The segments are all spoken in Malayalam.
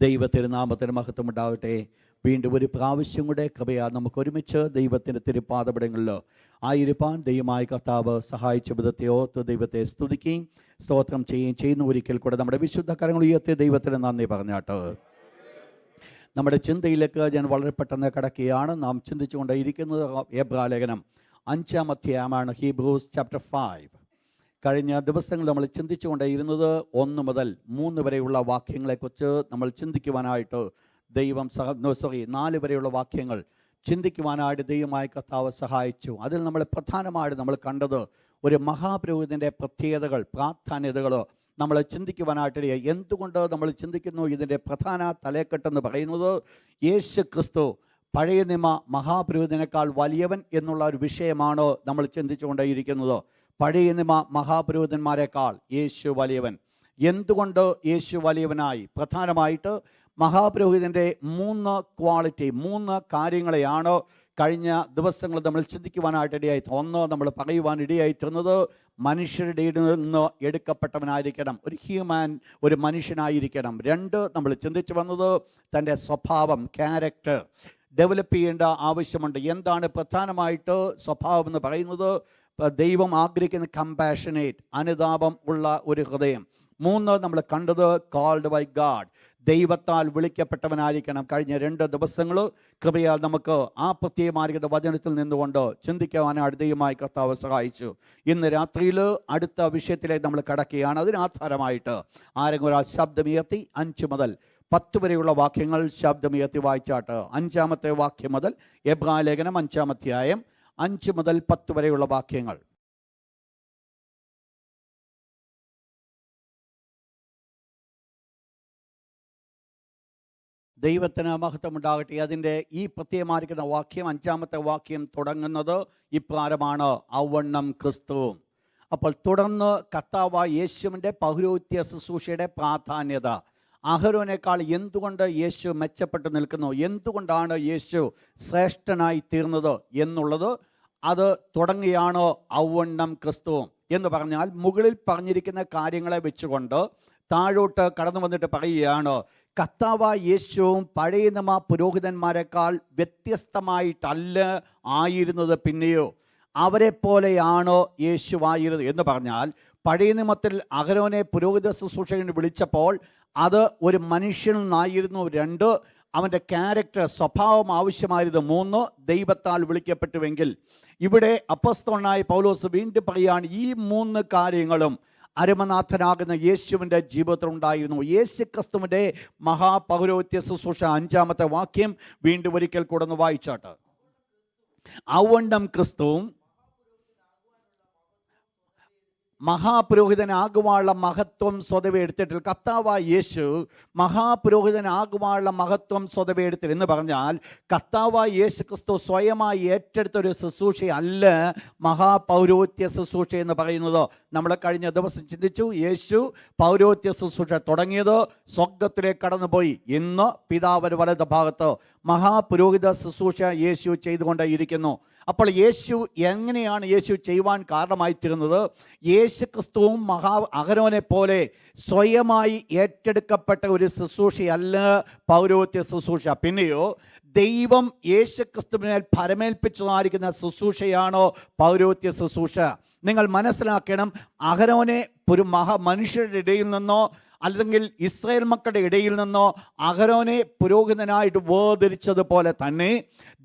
ദൈവത്തിരുനാമത്തിന് മഹത്വം ഉണ്ടാകട്ടെ. വീണ്ടും ഒരു പ്രാവശ്യം കൂടെ കൃപയാ നമുക്ക് ഒരുമിച്ച് ദൈവത്തിൻ്റെ തിരുപ്പാദപടങ്ങളിൽ ആയിരിക്കാൻ ദൈവമായ കർത്താവ് സഹായിച്ച വിധത്തെ ഓർത്ത് ദൈവത്തെ സ്തുതിക്കുകയും സ്തോത്രം ചെയ്യുകയും ചെയ്യുന്ന ഒരിക്കൽ കൂടെ നമ്മുടെ വിശുദ്ധ കരങ്ങൾ ഉയർത്തിയ ദൈവത്തിന് നന്ദി പറഞ്ഞാട്ട് നമ്മുടെ ചിന്തയിലേക്ക് ഞാൻ വളരെ പെട്ടെന്ന് കടക്കുകയാണ്. നാം ചിന്തിച്ചുകൊണ്ടേയിരിക്കുന്നത് എബ്രായലേഖനം 5-ാം അധ്യായമാണ്, ഹീബ്രൂസ് ചാപ്റ്റർ 5. കഴിഞ്ഞ ദിവസങ്ങൾ നമ്മൾ ചിന്തിച്ചുകൊണ്ടേയിരുന്നത് 1 മുതൽ 3 വരെയുള്ള വാക്യങ്ങളെക്കുറിച്ച് നമ്മൾ ചിന്തിക്കുവാനായിട്ട് ദൈവം 4 വരെയുള്ള വാക്യങ്ങൾ ചിന്തിക്കുവാനായിട്ട് ദൈവമായ കർത്താവ് സഹായിച്ചു. അതിൽ നമ്മൾ പ്രധാനമായിട്ട് നമ്മൾ കണ്ടത് ഒരു മഹാപുരോഹിതൻ്റെ പ്രത്യേകതകൾ, പ്രാധാന്യതകൾ നമ്മൾ ചിന്തിക്കുവാനായിട്ടിടയായി. എന്തുകൊണ്ട് നമ്മൾ ചിന്തിക്കുന്നു? ഇതിൻ്റെ പ്രധാന തലക്കെട്ടെന്ന് പറയുന്നത് യേശു ക്രിസ്തു പഴയ നിയമ മഹാപുരോഹിതനേക്കാൾ വലിയവൻ എന്നുള്ള ഒരു വിഷയമാണ് നമ്മൾ ചിന്തിച്ചുകൊണ്ടേയിരിക്കുന്നത്. പഴയ നിയമ മഹാപുരോഹിതന്മാരെക്കാൾ യേശു വലിയവൻ. എന്തുകൊണ്ട് യേശു വലിയവനായി? പ്രധാനമായിട്ട് മഹാപുരോഹിതൻ്റെ 3 ക്വാളിറ്റി, 3 കാര്യങ്ങളെയാണ് കഴിഞ്ഞ ദിവസങ്ങൾ നമ്മൾ ചിന്തിക്കുവാനായിട്ടിടയായി. 1, നമ്മൾ പറയുവാനിടയായിത്തീർന്നത് മനുഷ്യരുടെ ഇടയിൽ നിന്ന് എടുക്കപ്പെട്ടവനായിരിക്കണം, ഒരു ഹ്യൂമൻ, ഒരു മനുഷ്യനായിരിക്കണം. 2, നമ്മൾ ചിന്തിച്ചു വന്നത് തൻ്റെ സ്വഭാവം, ക്യാരക്ടർ ഡെവലപ്പ് ചെയ്യേണ്ട ആവശ്യമുണ്ട്. എന്താണ് പ്രധാനമായിട്ട് സ്വഭാവം എന്ന് പറയുന്നത്? ദൈവം ആഗ്രഹിക്കുന്ന കമ്പാഷനേറ്റ്, അനുതാപം ഉള്ള ഒരു ഹൃദയം. 3, നമ്മൾ കണ്ടത് കോൾഡ് ബൈ ഗാഡ്, ദൈവത്താൽ വിളിക്കപ്പെട്ടവനായിരിക്കണം. കഴിഞ്ഞ 2 ദിവസങ്ങൾ കൃപയാൽ നമുക്ക് ആ പ്രത്യേകമായിരിക്കുന്ന വചനത്തിൽ നിന്നുകൊണ്ട് ചിന്തിക്കുവാനാണ് ദൈവമായി കർത്താവ് സഹായിച്ചു. ഇന്ന് രാത്രിയിൽ അടുത്ത വിഷയത്തിലേക്ക് നമ്മൾ കടക്കുകയാണ്. അതിനാധാരമായിട്ട് ആരെങ്കിലും ഒരാൾ ശബ്ദമുയർത്തി 5 മുതൽ 10 വരെയുള്ള വാക്യങ്ങൾ ശബ്ദമുയർത്തി വായിച്ചാട്ട്. 5-ാമത്തെ വാക്യം മുതൽ എബ്രായലേഖനം 5-ാം അധ്യായം 5 മുതൽ 10 വരെയുള്ള വാക്യങ്ങൾ. ദൈവത്തിന് മഹത്വമുണ്ടാകട്ടെ. അതിൻ്റെ ഈ പ്രത്യേകമായിരിക്കുന്ന വാക്യം, 5-ാമത്തെ വാക്യം തുടങ്ങുന്നത് ഇപ്രകാരമാണ്: ഔവണ്ണം ക്രിസ്തുവും. അപ്പോൾ തുടർന്ന് കർത്താവായ യേശുവിൻ്റെ പൗരോഹിത്യ ശുശ്രൂഷയുടെ പ്രാധാന്യത, അഹരോനേക്കാൾ എന്തുകൊണ്ട് യേശു മെച്ചപ്പെട്ട് നിൽക്കുന്നു, എന്തുകൊണ്ടാണ് യേശു ശ്രേഷ്ഠനായി തീർന്നത് എന്നുള്ളത്, അത് തുടങ്ങിയാണ് ഔവണ്ണം ക്രിസ്തുവും എന്ന് പറഞ്ഞാൽ മുകളിൽ പറഞ്ഞിരിക്കുന്ന കാര്യങ്ങളെ വെച്ചുകൊണ്ട് താഴോട്ട് കടന്നു വന്നിട്ട് പറയുകയാണ്, കർത്താവായ യേശുവും പഴയ നിയമ പുരോഹിതന്മാരെക്കാൾ വ്യത്യസ്തമായിട്ടല്ല ആയിരുന്നത്, പിന്നെയോ അവരെ പോലെയാണോ യേശുവായിരുന്നത് എന്ന് പറഞ്ഞാൽ, പഴയ നിയമത്തിൽ അഹരോനെ പുരോഹിത ശുശ്രൂഷകന് വിളിച്ചപ്പോൾ അത് ഒരു മനുഷ്യനിൽ നിന്നായിരുന്നു. 2, അവൻ്റെ ക്യാരക്ടർ, സ്വഭാവം ആവശ്യമായിരുന്നു. 3, ദൈവത്താൽ വിളിക്കപ്പെട്ടുവെങ്കിൽ. ഇവിടെ അപ്പോസ്തലനായ പൗലോസ് വീണ്ടും പറയുകയാണ്, ഈ 3 കാര്യങ്ങളും അരമനാഥനാകുന്ന യേശുവിൻ്റെ ജീവിതത്തിലുണ്ടായിരുന്നു. യേശു ക്രിസ്തുവിൻ്റെ മഹാപൗരോഹിത്യ ശുശ്രൂഷ 5-ാമത്തെ വാക്യം വീണ്ടും ഒരിക്കൽ കൂടെ ഒന്ന് വായിച്ചാട്ട്. ഔവണ്ണം ക്രിസ്തുവും മഹാപുരോഹിതനാകുവാനുള്ള മഹത്വം സ്വതവേ എടുത്തിട്ടില്ല. കർത്താവായ യേശു മഹാപുരോഹിതനാകുവാനുള്ള മഹത്വം സ്വതവേ എടുത്തില്ല എന്ന് പറഞ്ഞാൽ, കർത്താവായ യേശു ക്രിസ്തു സ്വയമായി ഏറ്റെടുത്തൊരു ശുശ്രൂഷയല്ല മഹാപൗരോഹിത്യ ശുശ്രൂഷ എന്ന് പറയുന്നത്. നമ്മൾ കഴിഞ്ഞ ദിവസം ചിന്തിച്ചു, യേശു പൗരോഹിത്യ ശുശ്രൂഷ തുടങ്ങിയത് സ്വർഗത്തിലേക്ക് കടന്നുപോയി. ഇന്ന് പിതാവിന്റെ വലത് ഭാഗത്ത് മഹാപുരോഹിത ശുശ്രൂഷ യേശു ചെയ്തുകൊണ്ടേയിരിക്കുന്നു. അപ്പോൾ യേശു എങ്ങനെയാണ് യേശു ചെയ്യുവാൻ കാരണമായിത്തീരുന്നത്? യേശു ക്രിസ്തുവും അഹരോനെ പോലെ സ്വയമായി ഏറ്റെടുക്കപ്പെട്ട ഒരു ശുശ്രൂഷയല്ല പൗരോഹിത്യ ശുശ്രൂഷ. പിന്നെയോ ദൈവം യേശു ക്രിസ്തുവിനാൽ ഫലമേൽപ്പിച്ചതായിരിക്കുന്ന ശുശ്രൂഷയാണോ പൗരോഹിത്യ ശുശ്രൂഷ? നിങ്ങൾ മനസ്സിലാക്കണം, അഹരോനെ ഒരു മനുഷ്യരുടെ ഇടയിൽ നിന്നോ അല്ലെങ്കിൽ ഇസ്രായേൽ മക്കളുടെ ഇടയിൽ നിന്നോ അഹരോനെ പുരോഹിതനായിട്ട് വേർതിരിച്ചതുപോലെ തന്നെ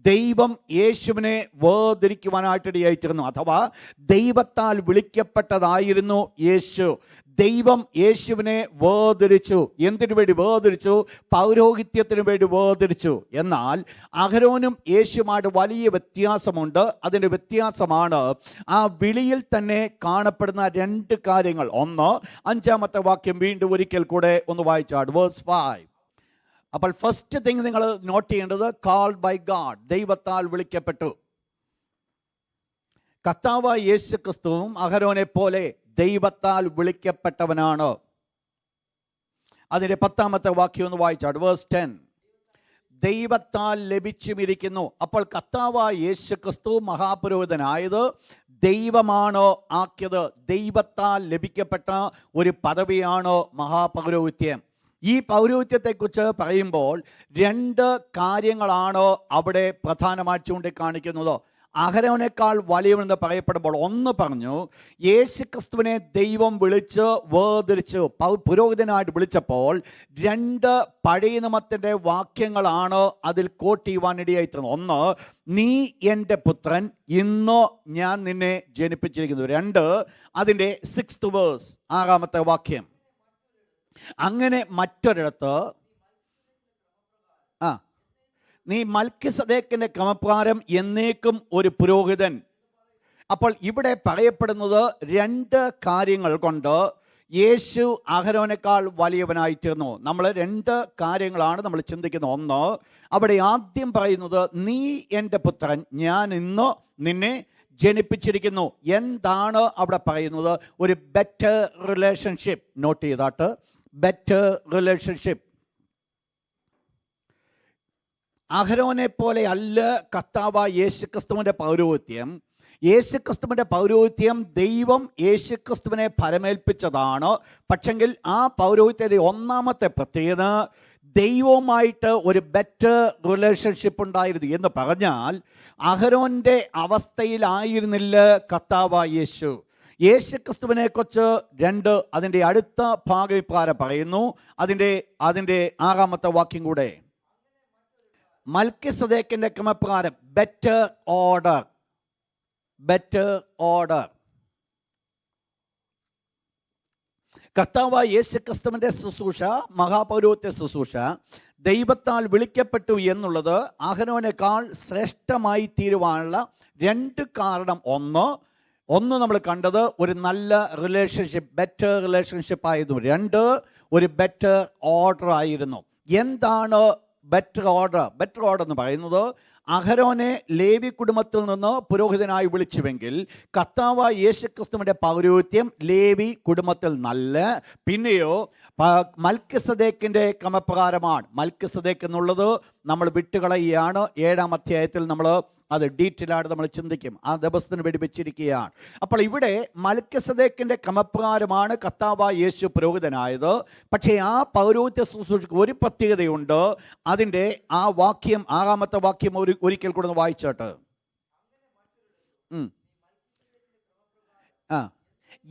ദൈവം യേശുവിനെ വേർതിരിക്കുവാനായിട്ടിടയായിത്തീർന്നു. അഥവാ ദൈവത്താൽ വിളിക്കപ്പെട്ടതായിരുന്നു യേശു. ദൈവം യേശുവിനെ വേർതിരിച്ചു. എന്തിനു വേണ്ടി വേർതിരിച്ചു? പൗരോഹിത്യത്തിന് വേണ്ടി വേർതിരിച്ചു. എന്നാൽ അഹരോനും യേശുമായിട്ട് വലിയ വ്യത്യാസമുണ്ട്. അതിൻ്റെ വ്യത്യാസമാണ് ആ വിളിയിൽ തന്നെ കാണപ്പെടുന്ന 2 കാര്യങ്ങൾ. 1, 5-ാമത്തെ വാക്യം വീണ്ടും ഒരിക്കൽ കൂടെ ഒന്ന് വായിച്ചാട്, വേഴ്സ് 5. അപ്പോൾ ഫസ്റ്റ് തിങ് നിങ്ങൾ നോട്ട് ചെയ്യേണ്ടത്, കോൾഡ് ബൈ ഗാഡ്, ദൈവത്താൽ വിളിക്കപ്പെട്ടു. കർത്താവായ യേശു ക്രിസ്തുവും അഹരോനെ പോലെ ദൈവത്താൽ വിളിക്കപ്പെട്ടവനാണ്. അതിൻ്റെ 10-ാമത്തെ വാക്യം ഒന്ന് വായിച്ചാട്, വേഴ്സ് 10. ദൈവത്താൽ ലഭിച്ചുമിരിക്കുന്നു. അപ്പോൾ കർത്താവായ യേശു ക്രിസ്തു മഹാപുരോഹിതനായത് ദൈവമാണോ ആക്കിയത്? ദൈവത്താൽ ലഭിക്കപ്പെട്ട ഒരു പദവിയാണോ മഹാപൗരോഹിത്യം? ഈ പൗരോഹിത്യത്തെക്കുറിച്ച് പറയുമ്പോൾ രണ്ട് കാര്യങ്ങളാണ് അവിടെ പ്രധാനമായിട്ട് ചൂണ്ടിക്കാണിക്കുന്നത്. അഹരോനേക്കാൾ വലിയവനെന്ന് പറയപ്പെടുമ്പോൾ ഒന്ന് പറഞ്ഞു, യേശുക്രിസ്തുവിനെ ദൈവം വിളിച്ച് വേർതിരിച്ച് പുരോഹിതനായിട്ട് വിളിച്ചപ്പോൾ രണ്ട് പഴയ നിയമത്തിൻ്റെ വാക്യങ്ങളാണ് അതിൽ കോട്ട് ചെയ്യുവാനിടയായി തീർന്നത്. ഒന്ന്, നീ എൻ്റെ പുത്രൻ, ഇന്ന് ഞാൻ നിന്നെ ജനിപ്പിച്ചിരിക്കുന്നു. രണ്ട്, അതിൻ്റെ 6th വേഴ്സ്, 6ാമത്തെ വാക്യം. അങ്ങനെ മറ്റൊരിടത്ത് നീ മൽക്കിസദേക്കിന്റെ ക്രമപ്രകാരം എന്നേക്കും ഒരു പുരോഹിതൻ. അപ്പോൾ ഇവിടെ പറയപ്പെടുന്നത് രണ്ട് കാര്യങ്ങൾ കൊണ്ട് യേശു അഹരോനേക്കാൾ വലിയവനായിത്തീർന്നു. നമ്മൾ രണ്ട് കാര്യങ്ങളാണ് നമ്മൾ ചിന്തിക്കുന്നത്. ഒന്ന്, അവിടെ ആദ്യം പറയുന്നത് നീ എൻ്റെ പുത്രൻ, ഞാൻ ഇന്ന് നിന്നെ ജനിപ്പിച്ചിരിക്കുന്നു. എന്താണ് അവിടെ പറയുന്നത്? ഒരു ബെറ്റർ റിലേഷൻഷിപ്പ്. നോട്ട് ചെയ്താട്ട്, ബെറ്റർ റിലേഷൻഷിപ്പ്. അഹരോനെ പോലെ അല്ല കർത്താവായ യേശുക്രിസ്തുവിൻ്റെ പൗരോഹിത്യം. യേശുക്രിസ്തുവിൻ്റെ പൗരോഹിത്യം ദൈവം യേശുക്രിസ്തുവിനെ ഫലമേൽപ്പിച്ചതാണ്. പക്ഷെങ്കിൽ ആ പൗരോഹിത്യത്തിൻ്റെ ഒന്നാമത്തെ പ്രത്യേകത ദൈവവുമായിട്ട് ഒരു ബെറ്റർ റിലേഷൻഷിപ്പ് ഉണ്ടായിരുന്നു. എന്ന് പറഞ്ഞാൽ അഹരോൻ്റെ അവസ്ഥയിലായിരുന്നില്ല കർത്താവായ യേശു. യേശുക്രിസ്തുവിനെ കുറിച്ച് അതിൻ്റെ അടുത്ത ഭാഗവിപ്രകാരം പറയുന്നു. അതിൻ്റെ 6ാമത്തെ വാക്യം കൂടെ, മൽക്കിസദേക്കിന്റെ ക്രമപ്രകാരം ബെറ്റർ ഓർഡർ. Better order. കർത്താവായ യേശുക്രിസ്തുവിന്റെ ശുശ്രൂഷ, മഹാപൗരോഹിത്യ ശുശ്രൂഷ ദൈവത്താൽ വിളിക്കപ്പെട്ടു എന്നുള്ളത് അഹരോനേക്കാൾ ശ്രേഷ്ഠമായി തീരുവാനുള്ള രണ്ട് കാരണം. ഒന്ന് നമ്മൾ കണ്ടത് ഒരു നല്ല റിലേഷൻഷിപ്പ്, ബെറ്റർ റിലേഷൻഷിപ്പ് ആയിരുന്നു. രണ്ട്, ഒരു ബെറ്റർ ഓർഡർ ആയിരുന്നു. എന്താണ് ബെറ്റർ ഓർഡർ? ബെറ്റർ ഓർഡർ എന്ന് പറയുന്നത് അഹരോനെ ലേവി കുടുംബത്തിൽ നിന്ന് പുരോഹിതനായി വിളിച്ചുവെങ്കിൽ കർത്താവായ യേശുക്രിസ്തുവിൻ്റെ പൗരോഹിത്യം ലേവി കുടുംബത്തിൽ നല്ല. പിന്നെയോ മൽക്കിസദേക്കിൻ്റെ ക്രമപ്രകാരമാണ്. മൽക്കിസദേക്ക് എന്നുള്ളത് നമ്മൾ വിട്ടുകളയുകയാണ്. 7ാം അധ്യായത്തിൽ നമ്മൾ അത് ഡീറ്റെയിൽ ആയിട്ട് നമ്മൾ ചിന്തിക്കും. ആ ദിവസത്തിന് വേണ്ടി വെച്ചിരിക്കുകയാണ്. അപ്പോൾ ഇവിടെ മൽക്കിസദേക്കിന്റെ ക്രമപ്രകാരമാണ് കർത്താവായ യേശു പുരോഹിതനായത്. പക്ഷേ ആ പൗരോഹിത്യ ശുശ്രൂഷയ്ക്ക് ഒരു പ്രത്യേകതയുണ്ട്. അതിൻ്റെ ആ വാക്യം, 6ാമത്തെ വാക്യം ഒരിക്കൽ കൂടെ ഒന്ന് വായിച്ചോട്ട്.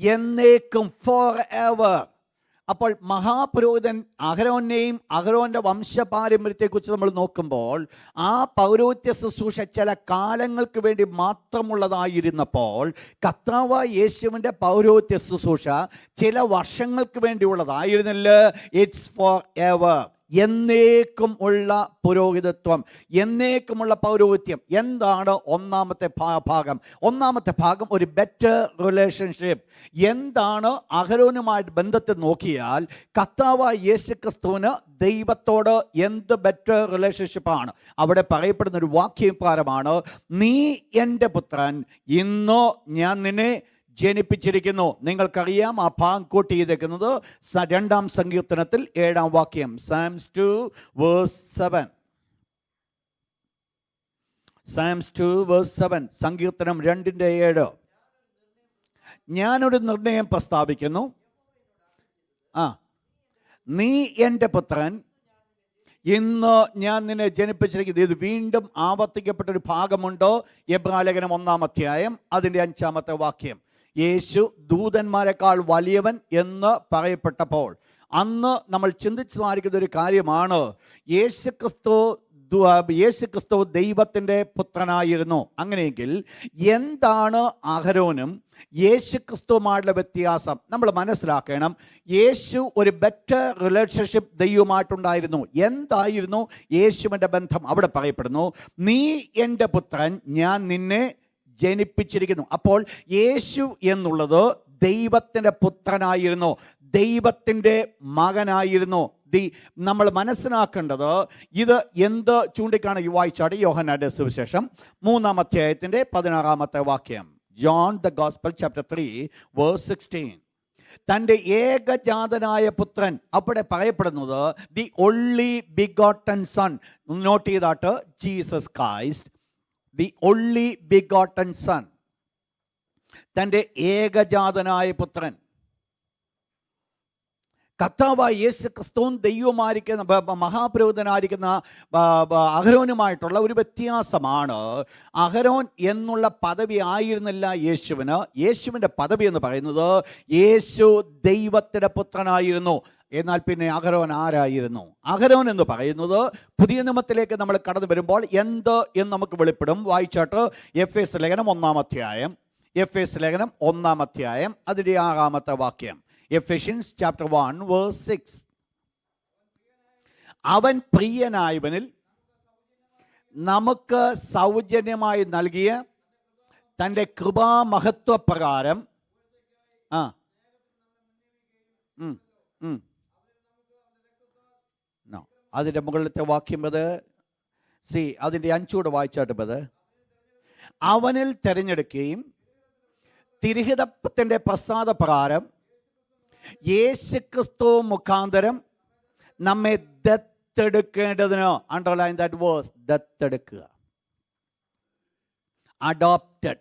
എന്നേക്കും, ഫോർ എവർ. അപ്പോൾ മഹാപുരോഹിതൻ അഹരോനെയും അഹരോൻ്റെ വംശപാരമ്പര്യത്തെക്കുറിച്ച് നമ്മൾ നോക്കുമ്പോൾ ആ പൗരോഹിത്യ ശുശ്രൂഷ ചില കാലങ്ങൾക്ക് വേണ്ടി മാത്രമുള്ളതായിരുന്നപ്പോൾ കർത്താവായ യേശുവിൻ്റെ പൗരോഹിത്യ ശുശ്രൂഷ ചില വർഷങ്ങൾക്ക് വേണ്ടിയുള്ളതായിരുന്നില്ല. It's for ever. എന്നേക്കും ഉള്ള പുരോഹിതത്വം, എന്നേക്കുമുള്ള പൗരോഹിത്യം. എന്താണ് ഒന്നാമത്തെ ഭാഗം? ഒന്നാമത്തെ ഭാഗം ഒരു ബെറ്റർ റിലേഷൻഷിപ്പ്. എന്താണ് അഹരോനുമായിട്ട് ബന്ധത്തിൽ നോക്കിയാൽ കർത്താവായ യേശുക്രിസ്തുവിന് ദൈവത്തോട് എന്ത് ബെറ്റർ റിലേഷൻഷിപ്പാണ്? അവിടെ പറയപ്പെടുന്ന ഒരു വാക്യപ്രകാരമാണ്, നീ എൻ്റെ പുത്രൻ, ഇന്ന് ഞാൻ നിന്നെ ജനിപ്പിച്ചിരിക്കുന്നു. നിങ്ങൾക്കറിയാം ആ ഭാഗം കോട്ട് ചെയ്തേക്കുന്നത് 2ാം സങ്കീർത്തനത്തിൽ 7ാം വാക്യം, Psalms 2 verse 7. Psalms 2 verse 7, സങ്കീർത്തനം 2:7. ഞാനൊരു നിർണയം പ്രസ്താവിക്കുന്നു, നീ എൻ്റെ പുത്രൻ, ഇന്ന് ഞാൻ നിന്നെ ജനിപ്പിച്ചിരിക്കുന്നത്. ഇത് വീണ്ടും ആവർത്തിക്കപ്പെട്ടൊരു ഭാഗമുണ്ടോ? എബ്രായലേഖനം 1-ാം അധ്യായം അതിൻ്റെ 5ാമത്തെ വാക്യം. യേശു ദൂതന്മാരെക്കാൾ വലിയവൻ എന്ന് പറയപ്പെട്ടപ്പോൾ അന്ന് നമ്മൾ ചിന്തിച്ചു സാധിക്കുന്ന ഒരു കാര്യമാണ്, യേശുക്രിസ്തു ദൈവത്തിൻ്റെ പുത്രനായിരുന്നു. അങ്ങനെയെങ്കിൽ എന്താണ് അഹരോനും യേശുക്രിസ്തുവുമായിട്ടുള്ള വ്യത്യാസം? നമ്മൾ മനസ്സിലാക്കണം. യേശു ഒരു ബെറ്റർ റിലേഷൻഷിപ്പ് ദൈവമായിട്ടുണ്ടായിരുന്നു. എന്തായിരുന്നു യേശുവിൻ്റെ ബന്ധം? അവിടെ പറയപ്പെടുന്നു, നീ എൻ്റെ പുത്രൻ, ഞാൻ നിന്നെ ജനിപ്പിച്ചിരിക്കുന്നു. അപ്പോൾ യേശു എന്നുള്ളത് ദൈവത്തിൻ്റെ പുത്രനായിരുന്നു, ദൈവത്തിൻ്റെ മകനായിരുന്നു. നമ്മൾ മനസ്സിലാക്കേണ്ടത് ഇത് എന്ത് ചൂണ്ടിക്കാണ്? വായിച്ചാട് യോഹന്നാന്റെ സുവിശേഷം 3-ാം അധ്യായത്തിൻ്റെ 16ാമത്തെ വാക്യം. John the gospel chapter 3 verse 16. തൻ്റെ ഏകജാതനായ പുത്രൻ. അവിടെ പറയപ്പെടുന്നത് the only begotten son. Note ചെയ്താട്ട്, Jesus Christ, the only begotten son, തൻ്റെ ഏകജാതനായ പുത്രൻ. കർത്താവായ യേശു ക്രിസ്തുവും ദൈവമായിരിക്കുന്ന മഹാപുരോഹിതനായിരിക്കുന്ന അഹരോനുമായിട്ടുള്ള ഒരു വ്യത്യാസമാണ്. അഹരോൻ എന്നുള്ള പദവി ആയിരുന്നില്ല യേശുവിന്. യേശുവിൻ്റെ പദവി എന്ന് പറയുന്നത് യേശു ദൈവത്തിൻ്റെ പുത്രനായിരുന്നു. എന്നാൽ പിന്നെ അഹരോൻ ആരായിരുന്നു? അഹരോൻ എന്ന് പറയുന്നത് പുതിയ നിയമത്തിലേക്ക് നമ്മൾ കടന്നു വരുമ്പോൾ എന്ത് എന്ന് നമുക്ക് വെളിപ്പെടും. വായിച്ചാട്ട് എഫേസ്യ ലേഖനം 1-ാം അധ്യായം, എഫേസ്യ ലേഖനം 1-ാം അധ്യായം അതിൻ്റെ 6-ാമത്തെ വാക്യം. Ephesians chapter 1 verse 6. അവൻ പ്രിയനായവനിൽ നമുക്ക് സൗജന്യമായി നൽകിയ തൻ്റെ കൃപാമഹത്വപ്രകാരം അതിൻ്റെ മുകളിലത്തെ വാക്യം അതിൻ്റെ 5 കൂടെ വായിച്ചാട്ട് അവനിൽ തിരഞ്ഞെടുക്കുകയും തിരുഹിതത്തിൻ്റെ പ്രസാദപ്രകാരം യേശുക്രിസ്തു മുഖാന്തരം നമ്മെ ദത്തെടുക്കേണ്ടതിന്, അണ്ടർലൈൻ ദാറ്റ് വേഴ്സ്, ദത്തെടുക്കുക. Adopted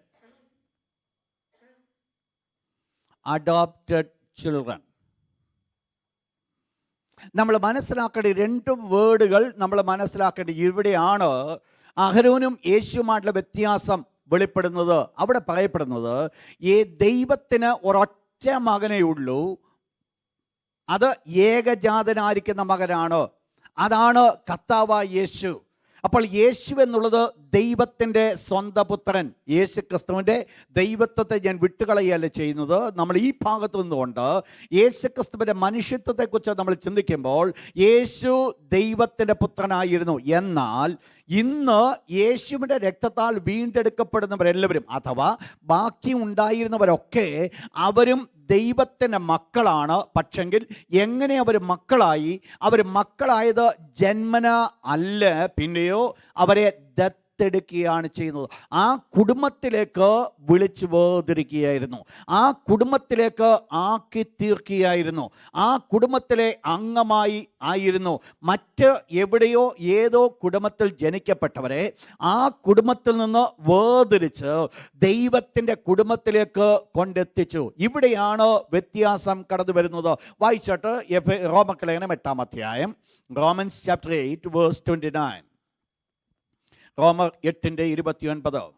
children. നമ്മൾ മനസ്സിലാക്കേണ്ട 2 വേർഡുകൾ നമ്മൾ മനസ്സിലാക്കേണ്ടത് ഇവിടെയാണ്. അഹരോനും യേശുവുമായിട്ടുള്ള വ്യത്യാസം വെളിപ്പെടുന്നത്. അവിടെ പറയപ്പെടുന്നത് ദൈവത്തിന് ഒരൊറ്റ മകനേ ഉള്ളൂ, അത് ഏകജാതനായിരിക്കുന്ന മകനാണ്. അതാണ് കർത്താവായ യേശു. അപ്പോൾ യേശു എന്നുള്ളത് ദൈവത്തിൻ്റെ സ്വന്തം പുത്രൻ. യേശു ക്രിസ്തുവിൻ്റെ ദൈവത്വത്തെ ഞാൻ വിട്ടുകളയല്ല ചെയ്യുന്നത്. നമ്മൾ ഈ ഭാഗത്ത് നിന്നുകൊണ്ട് യേശു ക്രിസ്തുവിൻ്റെ മനുഷ്യത്വത്തെക്കുറിച്ച് നമ്മൾ ചിന്തിക്കുമ്പോൾ യേശു ദൈവത്തിൻ്റെ പുത്രനായിരുന്നു. എന്നാൽ ഇന്ന് യേശുവിൻ്റെ രക്തത്താൽ വീണ്ടെടുക്കപ്പെടുന്നവരെല്ലാവരും, അഥവാ ബാക്കി ഉണ്ടായിരുന്നവരൊക്കെ അവരും ദൈവത്തിൻ്റെ മക്കളാണ്. പക്ഷെങ്കിൽ എങ്ങനെ അവർ മക്കളായി? അവർ മക്കളായത് ജന്മന അല്ല, പിന്നെയോ അവരെ ദത്തെടുക്കുകയാണ് ചെയ്യുന്നത്. ആ കുടുംബത്തിലേക്ക് വിളിച്ചു വേർതിരിക്കുകയായിരുന്നു, ആ കുടുംബത്തിലേക്ക് ആക്കി തീർക്കുകയായിരുന്നു, ആ കുടുംബത്തിലെ അംഗമായി ആയിരുന്നു. മറ്റ് എവിടെയോ ഏതോ കുടുംബത്തിൽ ജനിക്കപ്പെട്ടവരെ ആ കുടുംബത്തിൽ നിന്ന് വേർതിരിച്ച് ദൈവത്തിൻ്റെ കുടുംബത്തിലേക്ക് കൊണ്ടെത്തിച്ചു. ഇവിടെയാണ് വ്യത്യാസം കടന്നു വരുന്നത്. വായിച്ചിട്ട് റോമലേഖനം 8-ാം അധ്യായം, റോമൻസ് ചാപ്റ്റർ 8 വേഴ്സ് 29. റോമർ 8:29.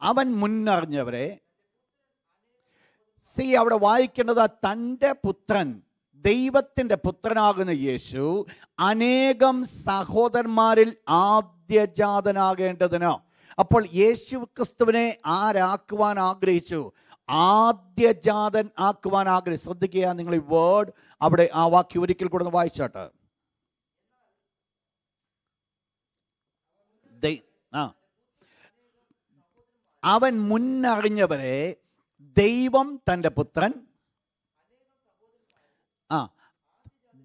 അവൻ മുന്നറിഞ്ഞവരെ, അവിടെ വായിക്കേണ്ടത് തൻ്റെ പുത്രൻ, ദൈവത്തിൻ്റെ പുത്രനാകുന്ന യേശു അനേകം സഹോദരന്മാരിൽ ആദ്യജാതനാകേണ്ടതിന്. അപ്പോൾ യേശു ക്രിസ്തുവിനെ ആരാക്കുവാൻ ആഗ്രഹിച്ചു? ആദ്യജാതൻ ആക്കുവാൻ ആഗ്രഹിച്ചു. ശ്രദ്ധിക്കുക നിങ്ങൾ ഈ വേർഡ്, അവിടെ ആ വാക്യം ഒരിക്കൽ കൂടെ വായിച്ചാട്ട്. അവൻ മുന്നറിഞ്ഞവരെ ദൈവം തൻ്റെ പുത്രൻ,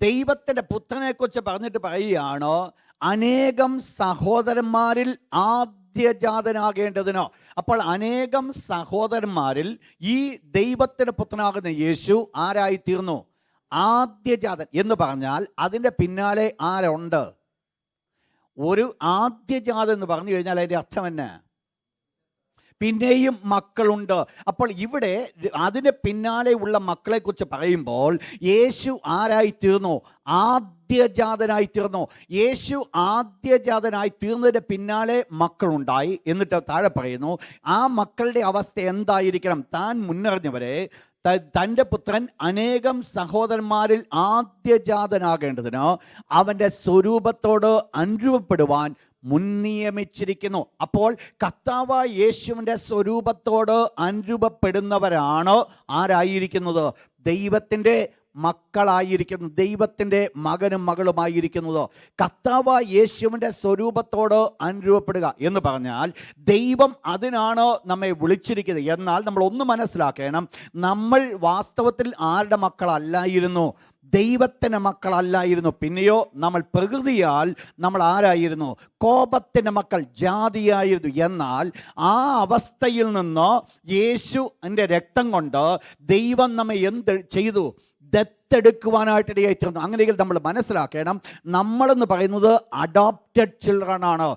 ദൈവത്തിൻ്റെ പുത്രനെ കുറിച്ച് പറഞ്ഞിട്ട് പറയുകയാണ് അനേകം സഹോദരന്മാരിൽ ആദ്യജാതനാകേണ്ടതിനോ. അപ്പോൾ അനേകം സഹോദരന്മാരിൽ ഈ ദൈവത്തിൻ്റെ പുത്രനാകുന്ന യേശു ആരായിത്തീർന്നു? ആദ്യജാതൻ എന്ന് പറഞ്ഞാൽ അതിൻ്റെ പിന്നാലെ ആരുണ്ട്? ഒരു ആദ്യജാതൻ എന്ന് പറഞ്ഞു കഴിഞ്ഞാൽ അതിൻ്റെ അർത്ഥം തന്നെ പിന്നെയും മക്കളുണ്ട്. അപ്പോൾ ഇവിടെ അതിന് പിന്നാലെ ഉള്ള മക്കളെക്കുറിച്ച് പറയുമ്പോൾ യേശു ആരായി തീർന്നു? ആദ്യജാതനായി തീർന്നു. യേശു ആദ്യജാതനായി തീർന്നതിൻ്റെ പിന്നാലെ മക്കളുണ്ടായി. എന്നിട്ട് താഴെ പറയുന്നു ആ മക്കളുടെ അവസ്ഥ എന്തായിരിക്കണം? താൻ മുന്നറിഞ്ഞവരെ തൻ്റെ പുത്രൻ അനേകം സഹോദരന്മാരിൽ ആദ്യജാതനാകേണ്ടതിന് അവൻ്റെ സ്വരൂപത്തോട് അനുരൂപപ്പെടുവാൻ മുൻനിയമിച്ചിരിക്കുന്നു. അപ്പോൾ കർത്താവായ യേശുവിൻ്റെ സ്വരൂപത്തോട് അനുരൂപപ്പെടുന്നവരാണ് ആരായിരിക്കുന്നത്? ദൈവത്തിൻ്റെ മക്കളായിരിക്കുന്നു, ദൈവത്തിൻ്റെ മകനും മകളുമായിരിക്കുന്നത്. കർത്താവായ യേശുവിൻ്റെ സ്വരൂപത്തോട് അനുരൂപപ്പെടുക എന്ന് പറഞ്ഞാൽ ദൈവം അതിനാണ് നമ്മെ വിളിച്ചിരിക്കുന്നത്. എന്നാൽ നമ്മൾ ഒന്ന് മനസ്സിലാക്കണം, നമ്മൾ വാസ്തവത്തിൽ ആരുടെ മക്കളല്ലായിരുന്നു? ദൈവത്തിൻ്റെ മക്കളല്ലായിരുന്നു. പിന്നെയോ നമ്മൾ പ്രകൃതിയാൽ നമ്മൾ ആരായിരുന്നു? കോപത്തിൻ്റെ മക്കൾ, ജാതിയായിരുന്നു. എന്നാൽ ആ അവസ്ഥയിൽ നിന്ന് യേശു എൻ്റെ രക്തം കൊണ്ട് ദൈവം നമ്മെ എന്ത് ചെയ്തു? ദത്തെടുക്കുവാനായിട്ട് തീർന്നു. അങ്ങനെയെങ്കിൽ നമ്മൾ മനസ്സിലാക്കണം, നമ്മളെന്ന് പറയുന്നത് അഡോപ്റ്റഡ് ചിൽഡ്രൻ ആണ്.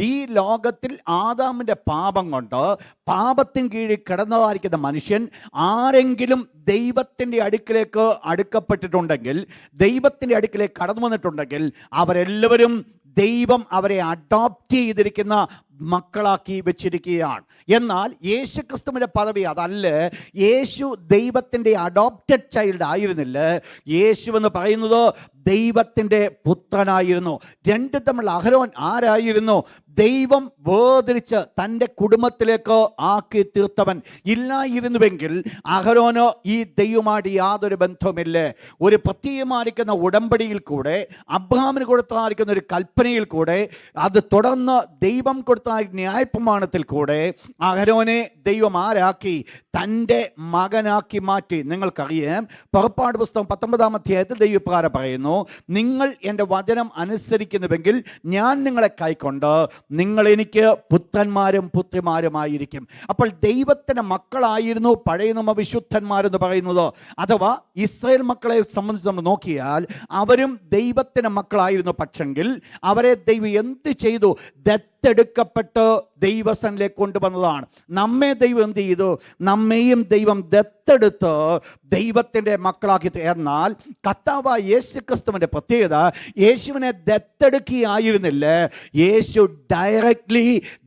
ഈ ലോകത്തിൽ ആദാമിൻ്റെ പാപം കൊണ്ട് പാപത്തിന് കീഴിൽ കിടന്നതായിരിക്കുന്ന മനുഷ്യൻ ആരെങ്കിലും ദൈവത്തിൻ്റെ അടുക്കിലേക്ക് അടുക്കപ്പെട്ടിട്ടുണ്ടെങ്കിൽ, ദൈവത്തിൻ്റെ അടുക്കിലേക്ക് കടന്നു വന്നിട്ടുണ്ടെങ്കിൽ, അവരെല്ലാവരും ദൈവം അവരെ അഡോപ്റ്റ് ചെയ്തിരിക്കുന്ന മക്കളാക്കി വെച്ചിരിക്കുകയാണ്. എന്നാൽ യേശു ക്രിസ്തുവിൻ്റെ പദവി അതല്ല. യേശു ദൈവത്തിൻ്റെ അഡോപ്റ്റഡ് ചൈൽഡ് ആയിരുന്നില്ല. യേശു എന്ന് പറയുന്നത് ദൈവത്തിൻ്റെ പുത്രനായിരുന്നു. രണ്ട് തമ്മിൽ അഹരോൻ ആരായിരുന്നു? ദൈവം വേർതിരിച്ച് തൻ്റെ കുടുംബത്തിലേക്ക് ആക്കി തീർത്തവൻ. ഇല്ലായിരുന്നുവെങ്കിൽ അഹരോന് ഈ ദൈവമായിട്ട് യാതൊരു ബന്ധവുമില്ല. ഒരു പ്രത്യേകമായിരിക്കുന്ന ഉടമ്പടിയിൽ കൂടെ, അബ്രഹാമിന് കൊടുത്തായിരിക്കുന്ന ഒരു കൽപ്പനയിൽ കൂടെ, അത് തുടർന്ന് ദൈവം കൊടുത്ത ന്യായപ്രമാണത്തിൽ കൂടെ അഹരോനെ ദൈവം ആരാക്കി? തൻ്റെ മകനാക്കി മാറ്റി. നിങ്ങൾക്കറിയാം, പുറപ്പാട് പുസ്തകം 19-ാം അധ്യായത്തിൽ ദൈവപ്രകാരം പറയുന്നു, നിങ്ങൾ എൻ്റെ വചനം അനുസരിക്കുന്നുവെങ്കിൽ ഞാൻ നിങ്ങളെ കൈക്കൊണ്ട് നിങ്ങൾ എനിക്ക് പുത്രന്മാരും പുത്രിമാരുമായിരിക്കും. അപ്പോൾ ദൈവത്തിൻ്റെ മക്കളായിരുന്നു പഴയ നിയമ വിശുദ്ധന്മാരെന്ന് പറയുന്നത്. അഥവാ ഇസ്രായേൽ മക്കളെ സംബന്ധിച്ച് നമ്മൾ നോക്കിയാൽ അവരും ദൈവത്തിൻ്റെ മക്കളായിരുന്നു. പക്ഷെങ്കിൽ അവരെ ദൈവം എന്ത് ചെയ്തു? ദത്തെടുക്കപ്പെട്ട് ദൈവസനിലേക്ക് കൊണ്ടുവന്നതാണ്. നമ്മെ ദൈവം എന്ത് ചെയ്തു? നമ്മെയും ദൈവം ദത്തെടുത്ത് ദൈവത്തിൻ്റെ മക്കളാക്കി. എന്നാൽ കർത്താവായ യേശു ക്രിസ്തുവിൻ്റെ പ്രത്യേകത, യേശുവിനെ ദത്തെടുക്കുകയായിരുന്നില്ല, യേശു ഡയറക്റ്റ്ലി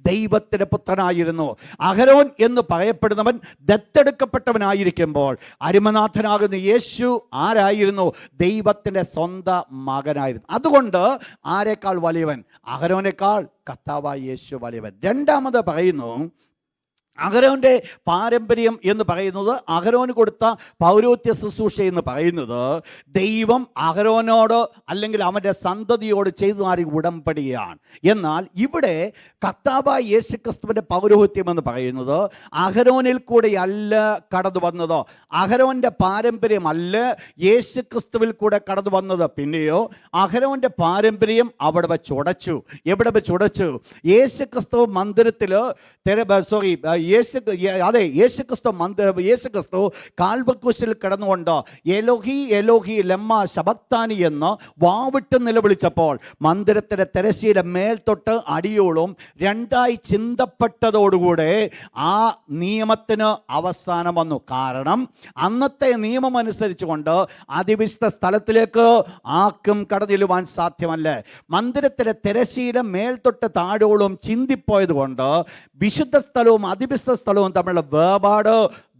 ദൈവത്തിൻ്റെ പുത്രനായിരുന്നു. അഹരോൻ എന്ന് പറയപ്പെടുന്നവൻ ദത്തെടുക്കപ്പെട്ടവനായിരിക്കുമ്പോൾ അരിമനാഥനാകുന്ന യേശു ആരായിരുന്നു? ദൈവത്തിൻ്റെ സ്വന്തം മകനായിരുന്നു. അതുകൊണ്ട് ആരെക്കാൾ വലിയവൻ? അഹരോനേക്കാൾ കർത്താവായ യേശു വലിയവൻ. രണ്ടാമത് പറയുന്നു, അഹരോൻ്റെ പാരമ്പര്യം എന്ന് പറയുന്നത്, അഹരോന് കൊടുത്ത പൗരോഹിത്യ ശുശ്രൂഷ എന്ന് പറയുന്നത് ദൈവം അഹരോനോട് അല്ലെങ്കിൽ അവൻ്റെ സന്തതിയോട് ചെയ്തു മാറിയ ഉടമ്പടിയാണ്. എന്നാൽ ഇവിടെ കർത്താവായ യേശു ക്രിസ്തുവിൻ്റെ പൗരോഹിത്യം എന്ന് പറയുന്നത് അഹരോനിൽ കൂടെയല്ല കടന്നു വന്നത്. അഹരോൻ്റെ പാരമ്പര്യമല്ല യേശു ക്രിസ്തുവിൽ കൂടെ കടന്നു വന്നത്. പിന്നെയോ അഹരോൻ്റെ പാരമ്പര്യം അവിടെ വെച്ച് ഉടച്ചു. എവിടെ വെച്ച് ഉടച്ചു? യേശു ക്രിസ്തു മന്ദിരത്തിൽ യേശു ക്രിസ്തു കാൽവക്കൂശിൽ കിടന്നുകൊണ്ട് എലോഹി എലോഹി ലമ്മ ശബക്താനി എന്ന് വാവിട്ട് നിലവിളിച്ചപ്പോൾ മന്ദിരത്തിൻ്റെ തിരശ്ശീല മേൽ തൊട്ട് അടിയോളം രണ്ടായി ചിന്തപ്പെട്ടതോടുകൂടെ ആ നിയമത്തിന് അവസാനം വന്നു. കാരണം അന്നത്തെ നിയമം അനുസരിച്ചുകൊണ്ട് അതിവിശുദ്ധ സ്ഥലത്തിലേക്ക് ആർക്കും കടന്നിടുവാൻ സാധ്യമല്ല. മന്ദിരത്തിലെ തിരശ്ശീല മേൽ തൊട്ട് താഴോളം ചിന്തിപ്പോയത് കൊണ്ട് വിശുദ്ധ സ്ഥലവും അതിവിശുദ്ധ സ്ഥലവും തമ്മിലുള്ള വേർപാട്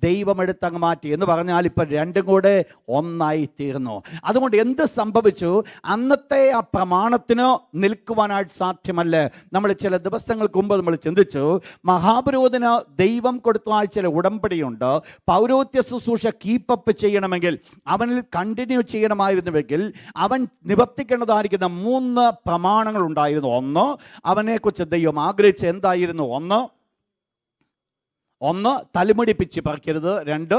ദൈവം എടുത്തങ്ങ് മാറ്റി. എന്ന് പറഞ്ഞാൽ ഇപ്പം രണ്ടും കൂടെ ഒന്നായി തീർന്നു. അതുകൊണ്ട് എന്ത് സംഭവിച്ചു? അന്നത്തെ ആ പ്രമാണത്തിന് നിൽക്കുവാനായിട്ട് സാധ്യമല്ല. നമ്മൾ ചില ദിവസങ്ങൾക്ക് മുമ്പ് നമ്മൾ ചിന്തിച്ചു, മഹാപുരോഹിതന് ദൈവം കൊടുത്ത ചില ഉടമ്പടിയുണ്ട്. പൗരോഹിത്യ ശുശ്രൂഷ കീപ്പപ്പ് ചെയ്യണമെങ്കിൽ, അവനിൽ കണ്ടിന്യൂ ചെയ്യണമായിരുന്നുവെങ്കിൽ അവൻ നിവർത്തിക്കേണ്ടതായിരിക്കുന്ന 3 പ്രമാണങ്ങൾ ഉണ്ടായിരുന്നു. ഒന്ന്, അവനെക്കുറിച്ച് ദൈവം ആഗ്രഹിച്ച എന്തായിരുന്നു? ഒന്ന് തലമുടി പിച്ചി പറിക്കരുത്. 2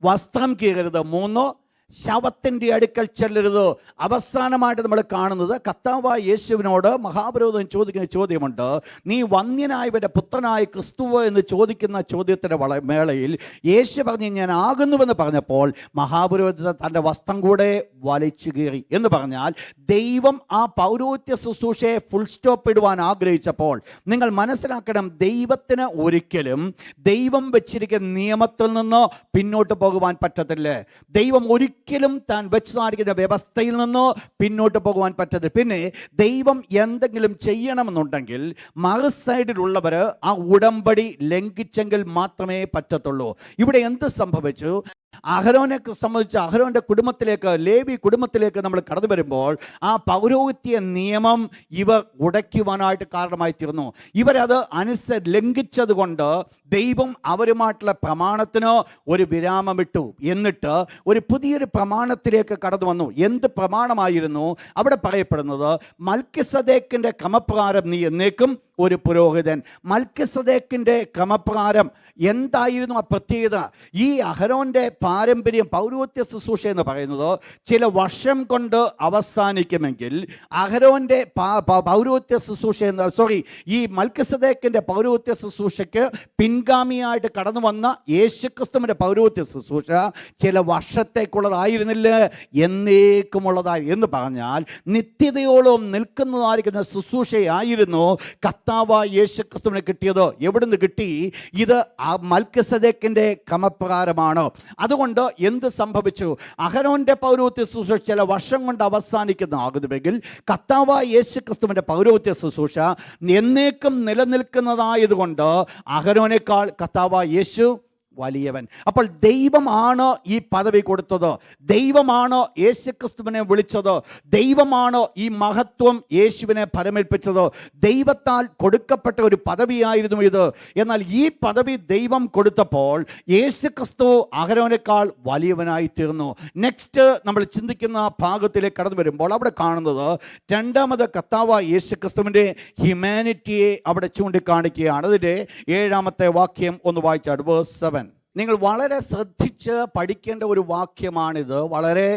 വസ്ത്രം കീറരുത്. 3 ശവത്തിൻ്റെ അടുക്കൽ ചെല്ലരുത്. അവസാനമായിട്ട് നമ്മൾ കാണുന്നത് കർത്താവായ യേശുവിനോട് മഹാപുരോഹിതൻ ചോദിക്കുന്ന ചോദ്യമുണ്ട്, നീ വന്യനായവൻ്റെ പുത്രനായ ക്രിസ്തുവോ എന്ന് ചോദിക്കുന്ന ചോദ്യത്തിൻ്റെ വേളയിൽ യേശു പറഞ്ഞ് ഞാൻ ആകുന്നുവെന്ന് പറഞ്ഞപ്പോൾ മഹാപുരോഹിതൻ തൻ്റെ വസ്ത്രം കൂടെ വലിച്ചു കീറി. എന്ന് പറഞ്ഞാൽ ദൈവം ആ പൗരോഹിത്യ ശുശ്രൂഷയെ ഫുൾ സ്റ്റോപ്പ് ഇടുവാൻ ആഗ്രഹിച്ചപ്പോൾ നിങ്ങൾ മനസ്സിലാക്കണം, ദൈവത്തിന് ഒരിക്കലും ദൈവം വെച്ചിരിക്കുന്ന നിയമത്തിൽ നിന്ന് പിന്നോട്ട് പോകുവാൻ പറ്റത്തില്ല. ദൈവം ഒരിക്കലും താൻ വെച്ച് കാണിക്കുന്ന വ്യവസ്ഥയിൽ നിന്നോ പിന്നോട്ട് പോകുവാൻ പറ്റത്തില്ല. പിന്നെ ദൈവം എന്തെങ്കിലും ചെയ്യണമെന്നുണ്ടെങ്കിൽ മറു സൈഡിലുള്ളവർ ആ ഉടമ്പടി ലംഘിച്ചെങ്കിൽ മാത്രമേ പറ്റത്തുള്ളൂ. ഇവിടെ എന്ത് സംഭവിച്ചു? അഹരോനെ സംബന്ധിച്ച് അഹരോൻ്റെ കുടുംബത്തിലേക്ക്, ലേവി കുടുംബത്തിലേക്ക് നമ്മൾ കടന്നു വരുമ്പോൾ ആ പൗരോഹിത്യ നിയമം ഇവർ ഉടയ്ക്കുവാനായിട്ട് കാരണമായി തീർന്നു. ഇവരത് ലംഘിച്ചത് കൊണ്ട് ദൈവം അവരുമായിട്ടുള്ള പ്രമാണത്തിന് ഒരു വിരാമമിട്ടു. എന്നിട്ട് ഒരു പുതിയൊരു പ്രമാണത്തിലേക്ക് കടന്നു വന്നു. എന്ത് പ്രമാണമായിരുന്നു അവിടെ പറയപ്പെടുന്നത്? മൽക്കിസദേക്കിൻ്റെ ക്രമപ്രകാരം നീ എന്നേക്കും ഒരു പുരോഹിതൻ. മൽക്കിസദേക്കിൻ്റെ ക്രമപ്രകാരം എന്തായിരുന്നു ആ പ്രത്യേകത? ഈ അഹരോൻ്റെ പാരമ്പര്യം, പൗരോഹിത്യ ശുശ്രൂഷ എന്ന് പറയുന്നത് ചില വർഷം കൊണ്ട് അവസാനിക്കുമെങ്കിൽ അഹരോൻ്റെ പൗരോഹിത്യ ശുശ്രൂഷ ഈ മൽക്കിസദേക്കിൻ്റെ പൗരോഹിത്യ ശുശ്രൂഷയ്ക്ക് പിൻഗാമിയായിട്ട് കടന്നു വന്ന യേശുക്രിസ്തുവിൻ്റെ പൗരോഹിത്യ ശുശ്രൂഷ ചില വർഷത്തേക്കുള്ളതായിരുന്നില്ല, എന്നേക്കുമുള്ളതായി എന്ന് പറഞ്ഞാൽ നിത്യതയോളം നിൽക്കുന്നതായിരിക്കുന്ന ശുശ്രൂഷയായിരുന്നു കർത്താവായ യേശുക്രിസ്തുവിന് കിട്ടിയത്. എവിടുന്ന് കിട്ടി? ഇത് ആ മൽക്കിസദേക്കിൻ്റെ ക്രമപ്രകാരമാണ്. അതുകൊണ്ട് എന്ത് സംഭവിച്ചു? അഹരോന്റെ പൗരോഹിത്യ ശുശ്രൂഷ ചില വർഷം കൊണ്ട് അവസാനിക്കുന്നതാകുന്നുവെങ്കിൽ കർത്താവായ യേശുക്രിസ്തുവിൻ്റെ പൗരോഹിത്യ ശുശ്രൂഷ എന്നേക്കും നിലനിൽക്കുന്നതായതുകൊണ്ട് അഹരോനേക്കാൾ കർത്താവായ യേശു വലിയവൻ. അപ്പോൾ ദൈവമാണ് ഈ പദവി കൊടുത്തത്, ദൈവമാണ് യേശുക്രിസ്തുവിനെ വിളിച്ചത്, ദൈവമാണ് ഈ മഹത്വം യേശുവിനെ പരമേൽപ്പിച്ചത്. ദൈവത്താൽ കൊടുക്കപ്പെട്ട ഒരു പദവിയായിരുന്നു ഇത്. എന്നാൽ ഈ പദവി ദൈവം കൊടുത്തപ്പോൾ യേശുക്രിസ്തു അഹരോനേക്കാൾ വലിയവനായി തീർന്നു. നെക്സ്റ്റ് നമ്മൾ ചിന്തിക്കുന്ന ഭാഗത്തിലേക്ക് കടന്നു വരുമ്പോൾ അവിടെ കാണുന്നത് രണ്ടാമത് കർത്താവായ യേശുക്രിസ്തുവിൻ്റെ ഹ്യൂമാനിറ്റിയെ അവിടെ ചൂണ്ടിക്കാണിക്കുകയാണ്. അതിൻ്റെ 7-ാമത്തെ വാക്യം ഒന്ന് വായിച്ചാൽ, വേഴ്സ് 7. നിങ്ങൾ വളരെ ശ്രദ്ധിച്ച് പഠിക്കേണ്ട ഒരു വാക്യമാണിത്. വളരെ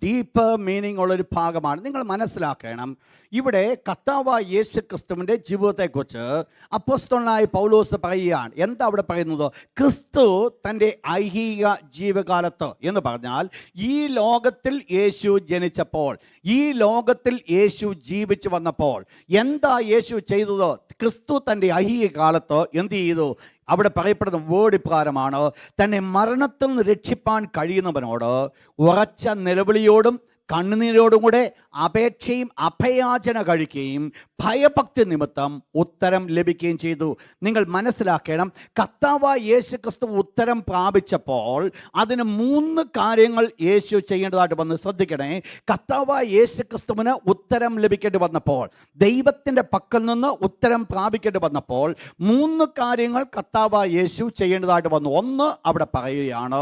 ഡീപ്പ് മീനിങ് ഉള്ളൊരു ഭാഗമാണ്. നിങ്ങൾ മനസ്സിലാക്കണം, ഇവിടെ കർത്താവായ യേശുക്രിസ്തുവിൻ്റെ ജീവിതത്തെക്കുറിച്ച് അപ്പോസ്തലനായ പൗലോസ് പറയുകയാണ്. എന്താ അവിടെ പറയുന്നത്? ക്രിസ്തു തൻ്റെ ഐഹിക ജീവകാലത്ത് എന്ന് പറഞ്ഞാൽ ഈ ലോകത്തിൽ യേശു ജനിച്ചപ്പോൾ, ഈ ലോകത്തിൽ യേശു ജീവിച്ചു വന്നപ്പോൾ എന്താ യേശു ചെയ്തത്? ക്രിസ്തു തൻ്റെ ഐഹിക കാലത്ത് എന്ത് ചെയ്തു? അവിടെ പറയപ്പെടുന്ന വേർഡ് ഇപ്രകാരമാണ്: തന്നെ മരണത്തിൽ നിന്ന് രക്ഷിപ്പാൻ കഴിയുന്നവനോട് ഉറച്ച നിലവിളിയോടും കണ്ണുനീരോടും കൂടെ അപേക്ഷയും അഭയാചന കഴിക്കുകയും ഭയഭക്തി നിമിത്തം ഉത്തരം ലഭിക്കുകയും ചെയ്തു. നിങ്ങൾ മനസ്സിലാക്കണം, കർത്താവായ യേശുക്രിസ്തു ഉത്തരം പ്രാപിച്ചപ്പോൾ അതിന് 3 കാര്യങ്ങൾ യേശു ചെയ്യേണ്ടതായിട്ട് വന്ന് ശ്രദ്ധിക്കണേ. കർത്താവായ യേശുക്രിസ്തുവിന് ഉത്തരം ലഭിക്കേണ്ടി വന്നപ്പോൾ, ദൈവത്തിൻ്റെ പക്കൽ നിന്ന് ഉത്തരം പ്രാപിക്കേണ്ടി വന്നപ്പോൾ 3 കാര്യങ്ങൾ കർത്താവായ യേശു ചെയ്യേണ്ടതായിട്ട് വന്നു. ഒന്ന് അവിടെ പറയുകയാണ്,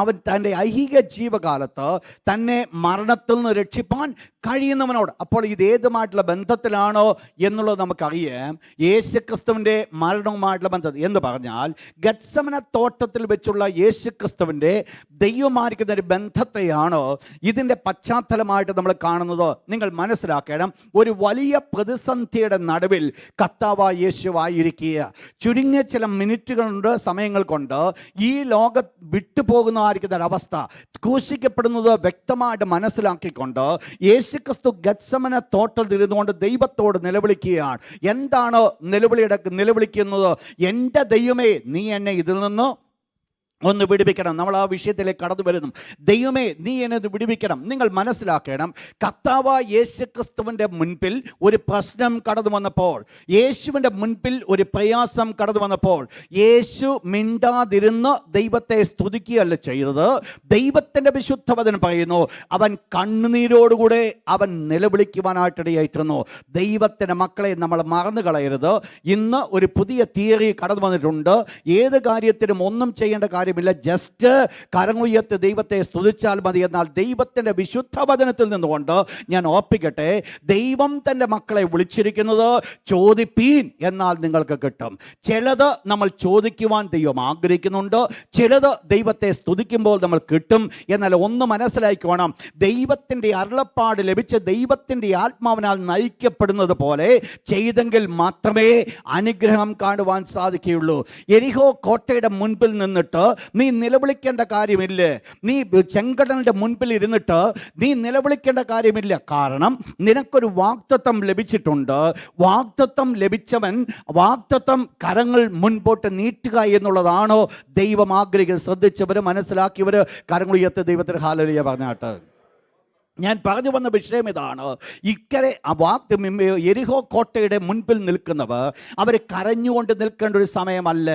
അവൻ തൻ്റെ ഐഹിക ജീവകാലത്ത് തന്നെ മരണത്തിൽ നിന്ന് രക്ഷിപ്പാൻ കഴിയുന്നവനോട്. അപ്പോൾ ഇത് ഏതുമായിട്ടുള്ള ബന്ധത്തിലാണോ എന്നുള്ളത് നമുക്കറിയാം. യേശുക്രിസ്തുവിൻ്റെ മരണവുമായിട്ടുള്ള ബന്ധം എന്ന് പറഞ്ഞാൽ ഗത്സമന തോട്ടത്തിൽ വെച്ചുള്ള യേശുക്രിസ്തുവിൻ്റെ ദൈവമായിരിക്കുന്ന ഒരു ബന്ധത്തെയാണ് ഇതിൻ്റെ പശ്ചാത്തലമായിട്ട് നമ്മൾ കാണുന്നത്. നിങ്ങൾ മനസ്സിലാക്കണം, ഒരു വലിയ പ്രതിസന്ധിയുടെ നടുവിൽ കർത്താവായ യേശുവായിരിക്കുക. ചുരുങ്ങിയ ചില മിനിറ്റുകളുണ്ട്, സമയങ്ങൾ കൊണ്ട് ഈ ലോകം വിട്ടുപോകുന്നതായിരിക്കുന്ന ഒരവസ്ഥ, ക്രൂശിക്കപ്പെടുന്നത് വ്യക്തമായിട്ട് മനസ്സിലാക്കിക്കൊണ്ട് യേശുക്രിസ്തു ഗത്സമന തോട്ടത്തിൽ ഇരുന്നുകൊണ്ട് ദൈവത്തോട് നിലവിളിക്കുകയാണ്. എന്താണ് നിലവിളിക്കുന്നത്? എൻ്റെ ദൈവമേ, നീ എന്നെ ഇതിൽ നിന്ന് ഒന്ന് വിടുവിക്കണം. നമ്മൾ ആ വിഷയത്തിലേക്ക് കടന്നു വരുന്നു. ദൈവമേ, നീ എന്നെ വിടുവിക്കണം. നിങ്ങൾ മനസ്സിലാക്കണം, കർത്താവായ യേശുക്രിസ്തുവിൻ്റെ മുൻപിൽ ഒരു പ്രശ്നം കടന്നു വന്നപ്പോൾ, യേശുവിൻ്റെ മുൻപിൽ ഒരു പ്രയാസം കടന്നു വന്നപ്പോൾ യേശു മിണ്ടാതിരുന്ന് ദൈവത്തെ സ്തുതിക്കുകയല്ല ചെയ്തത്. ദൈവത്തിൻ്റെ വിശുദ്ധ വചനം പറയുന്നു, അവൻ കണ്ണുനീരോടുകൂടെ അവൻ നിലവിളിക്കുവാനായിട്ടിടയായിരുന്നു. ദൈവത്തിൻ്റെ മക്കളെ നമ്മൾ മറന്നു കളയരുത്. ഇന്ന് ഒരു പുതിയ തിയറി കടന്നു വന്നിട്ടുണ്ട്. ഏത് കാര്യത്തിനും ഒന്നും ചെയ്യേണ്ട കാര്യമില്ല, ജസ്റ്റ് കരമുയർത്തി ദൈവത്തെ സ്തുതിച്ചാൽ മതി. എന്നാൽ ദൈവത്തിൻ്റെ വിശുദ്ധ വചനത്തിൽ നിന്നുകൊണ്ട് ഞാൻ ഓർപ്പിക്കട്ടെ, ദൈവം തൻ്റെ മക്കളെ വിളിച്ചിരിക്കുന്നത് ചോദിപ്പീൻ എന്നാൽ നിങ്ങൾക്ക് കിട്ടും. ചിലത് നമ്മൾ ചോദിക്കുവാൻ ദൈവം ആഗ്രഹിക്കുന്നുണ്ട്, ചിലത് ദൈവത്തെ സ്തുതിക്കുമ്പോൾ നമ്മൾ കിട്ടും. എന്നാൽ ഒന്ന് മനസ്സിലാക്കണം, ദൈവത്തിൻ്റെ അരുളപ്പാട് ലഭിച്ച് ദൈവത്തിൻ്റെ ആത്മാവിനാൽ നയിക്കപ്പെടുന്നത് പോലെ ചെയ്തെങ്കിൽ മാത്രമേ അനുഗ്രഹം കാണുവാൻ സാധിക്കുകയുള്ളൂ. യെരിഹോ കോട്ടയുടെ മുൻപിൽ നിന്നിട്ട് നീ നിലവിളിക്കേണ്ട കാര്യമില്ല, നീ ചെങ്കടലിന്റെ മുൻപിൽ ഇരുന്നിട്ട് നീ നിലവിളിക്കേണ്ട കാര്യമില്ല. കാരണം നിനക്കൊരു വാഗ്ദത്തം ലഭിച്ചിട്ടുണ്ട്. വാഗ്ദത്തം ലഭിച്ചവൻ വാഗ്ദത്തം കരങ്ങൾ മുൻപോട്ട് നീട്ടുക എന്നുള്ളതാണോ ദൈവം ആഗ്രഹിക്കുന്നത്? ശ്രദ്ധിച്ചവര്, മനസ്സിലാക്കിയവര് കരങ്ങൾ ഉയർത്തി ദൈവത്തിന് ഹല്ലേലൂയ പറഞ്ഞാട്ട്. ഞാൻ പറഞ്ഞു വന്ന വിഷയം ഇതാണ്. ഇക്കരെ യെരിഹോ കോട്ടയുടെ മുൻപിൽ നിൽക്കുന്നവർ അവർ കരഞ്ഞുകൊണ്ട് നിൽക്കേണ്ട ഒരു സമയമല്ല.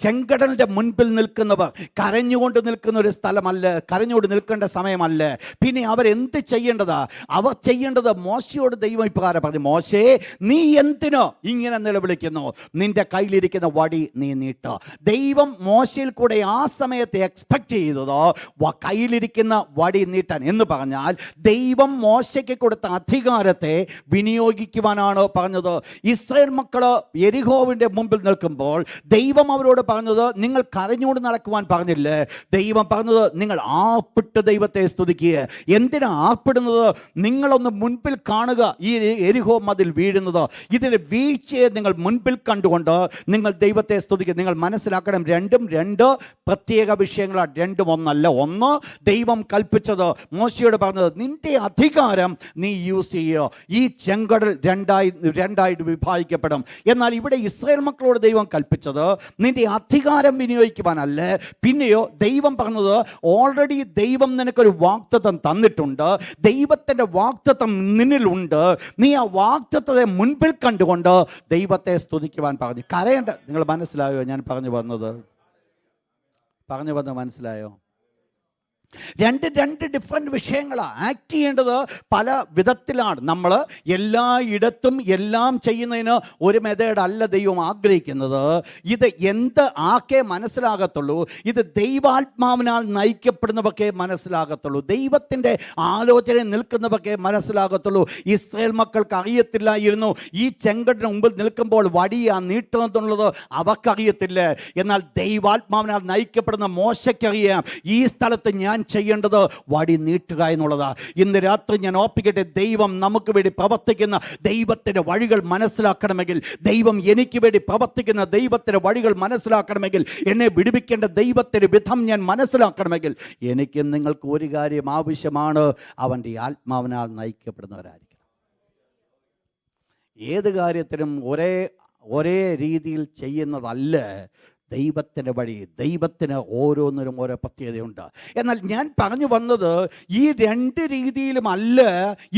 ചെങ്കടലിൻ്റെ മുൻപിൽ നിൽക്കുന്നവർ കരഞ്ഞുകൊണ്ട് നിൽക്കുന്ന ഒരു സ്ഥലമല്ല, കരഞ്ഞുകൊണ്ട് നിൽക്കേണ്ട സമയമല്ല. പിന്നെ അവരെന്ത് ചെയ്യേണ്ടതാ? അവർ ചെയ്യേണ്ടത് മോശയോട് ദൈവം ഇപ്രകാരം പറഞ്ഞു, മോശേ, നീ എന്തിനോ ഇങ്ങനെ നിലവിളിക്കുന്നു? നിന്റെ കയ്യിലിരിക്കുന്ന വടി നീ നീട്ടോ. ദൈവം മോശയിൽ കൂടെ ആ സമയത്ത് എക്സ്പെക്ട് ചെയ്തതോ കയ്യിലിരിക്കുന്ന വടി നീട്ടാൻ എന്ന് പറഞ്ഞാൽ ദൈവം മോശയ്ക്ക് കൊടുത്ത അധികാരത്തെ വിനിയോഗിക്കുവാനാണ് പറഞ്ഞത്. ഇസ്രായേൽ മക്കള് യെരിഹോവിൻ്റെ മുമ്പിൽ നിൽക്കുമ്പോൾ ദൈവം അവരോട് പറഞ്ഞത് നിങ്ങൾ കരഞ്ഞോട് നടക്കുവാൻ പറഞ്ഞില്ലേ? ദൈവം പറഞ്ഞത് നിങ്ങൾ ആർപ്പിട്ട് ദൈവത്തെ സ്തുതിക്കുക. എന്തിനാ ആർപ്പിടുന്നത്? നിങ്ങളൊന്ന് മുൻപിൽ കാണുക ഈ യെരിഹോ മതിൽ വീഴുന്നത്. ഇതിൻ്റെ വീഴ്ചയെ നിങ്ങൾ മുൻപിൽ കണ്ടുകൊണ്ട് നിങ്ങൾ ദൈവത്തെ സ്തുതിക്കുക. നിങ്ങൾ മനസ്സിലാക്കണം, രണ്ടും രണ്ട് പ്രത്യേക വിഷയങ്ങളാണ്, രണ്ടും ഒന്നല്ല. ഒന്ന്, ദൈവം കൽപ്പിച്ചത് മോശയോട് പറഞ്ഞത് നിന്റെ അധികാരം നീ യൂസ് ചെയ്യുക, ഈ ചെങ്കടൽ രണ്ടായിട്ട് വിഭാഗിക്കപ്പെടും. എന്നാൽ ഇവിടെ ഇസ്രായേൽ മക്കളോട് ദൈവം കൽപ്പിച്ചത് നിന്റെ അധികാരം വിനിയോഗിക്കുവാനല്ല. പിന്നെയോ ദൈവം പറഞ്ഞത് ഓൾറെഡി ദൈവം നിനക്കൊരു വാഗ്ദത്തം തന്നിട്ടുണ്ട്, ദൈവത്തിൻ്റെ വാഗ്ദത്തം നിന്നിലുണ്ട്, നീ ആ വാഗ്ദത്തത്തെ മുൻപിൽ കണ്ടുകൊണ്ട് ദൈവത്തെ സ്തുതിക്കുവാൻ പറഞ്ഞു. കരയേണ്ട. നിങ്ങൾ മനസ്സിലായോ ഞാൻ പറഞ്ഞു വന്നത് മനസ്സിലായോ? രണ്ട് ഡിഫറെൻറ്റ് വിഷയങ്ങളാണ്. ആക്ട് ചെയ്യേണ്ടത് പല വിധത്തിലാണ്. നമ്മൾ എല്ലായിടത്തും എല്ലാം ചെയ്യുന്നതിന് ഒരു മെത്തേഡ് അല്ല ദൈവം ആഗ്രഹിക്കുന്നത്. ഇത് എന്ത് ആക്കേ മനസ്സിലാകത്തുള്ളൂ, ഇത് ദൈവാത്മാവിനാൽ നയിക്കപ്പെടുന്നവക്കെ മനസ്സിലാകത്തുള്ളൂ, ദൈവത്തിൻ്റെ ആലോചന നിൽക്കുന്നവക്കെ മനസ്സിലാകത്തുള്ളൂ. ഇസ്രായേൽ മക്കൾക്ക് അറിയത്തില്ലായിരുന്നു ഈ ചെങ്കടിന് മുമ്പിൽ നിൽക്കുമ്പോൾ വടിയാ നീട്ടുന്നതെന്നുള്ളത് അവർക്കറിയത്തില്ല. എന്നാൽ ദൈവാത്മാവിനാൽ നയിക്കപ്പെടുന്ന മോശയ്ക്കറിയാം ഈ സ്ഥലത്ത് ഞാൻ ചെയ്യേണ്ടത് വടി നീട്ടുക എന്നുള്ളതാ. ഇന്ന് രാത്രി ഞാൻ ഓർപ്പിക്കട്ടെ, ദൈവം നമുക്ക് വേണ്ടി പ്രവർത്തിക്കുന്ന ദൈവത്തിൻ്റെ വഴികൾ മനസ്സിലാക്കണമെങ്കിൽ, ദൈവം എനിക്ക് വേണ്ടി പ്രവർത്തിക്കുന്ന ദൈവത്തിൻ്റെ വഴികൾ മനസ്സിലാക്കണമെങ്കിൽ, എന്നെ വിടുവിക്കേണ്ട ദൈവത്തിൻ്റെ വിധം ഞാൻ മനസ്സിലാക്കണമെങ്കിൽ എനിക്ക് നിങ്ങൾക്ക് ഒരു കാര്യം ആവശ്യമാണ്, അവൻ്റെ ആത്മാവിനാൽ നയിക്കപ്പെടുന്നവരായിരിക്കണം. ഏത് കാര്യത്തിനും ഒരേ രീതിയിൽ ചെയ്യുന്നതല്ല ദൈവത്തിൻ്റെ വഴി. ദൈവത്തിന് ഓരോന്നിനും ഓരോ പ്രത്യേകതയുണ്ട്. എന്നാൽ ഞാൻ പറഞ്ഞു വന്നത് ഈ രണ്ട് രീതിയിലുമല്ല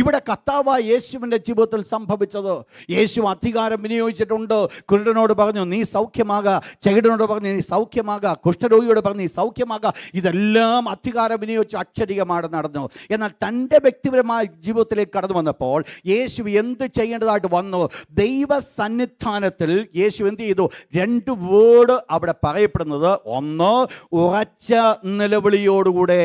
ഇവിടെ കർത്താവായ യേശുവിൻ്റെ ജീവിതത്തിൽ സംഭവിച്ചത്. യേശു അധികാരം വിനിയോഗിച്ചിട്ടുണ്ട്. കുരുടനോട് പറഞ്ഞു നീ സൗഖ്യമാകുക, ചെകിടനോട് പറഞ്ഞു നീ സൗഖ്യമാകുക, കുഷ്ഠരോഗിയോട് പറഞ്ഞു നീ സൗഖ്യമാകുക. ഇതെല്ലാം അധികാരം വിനിയോഗിച്ച് അക്ഷരികമാണ് നടന്നു. എന്നാൽ തൻ്റെ വ്യക്തിപരമായ ജീവിതത്തിലേക്ക് കടന്നു വന്നപ്പോൾ യേശു എന്ത് ചെയ്യേണ്ടതായിട്ട് വന്നു? ദൈവ സന്നിധാനത്തിൽ യേശു എന്ത് ചെയ്തു? രണ്ട് വേർഡ് അവിടെ പറയപ്പെടുന്നത്. ഒന്ന്, ഉറച്ച നിലവിളിയോടുകൂടെ.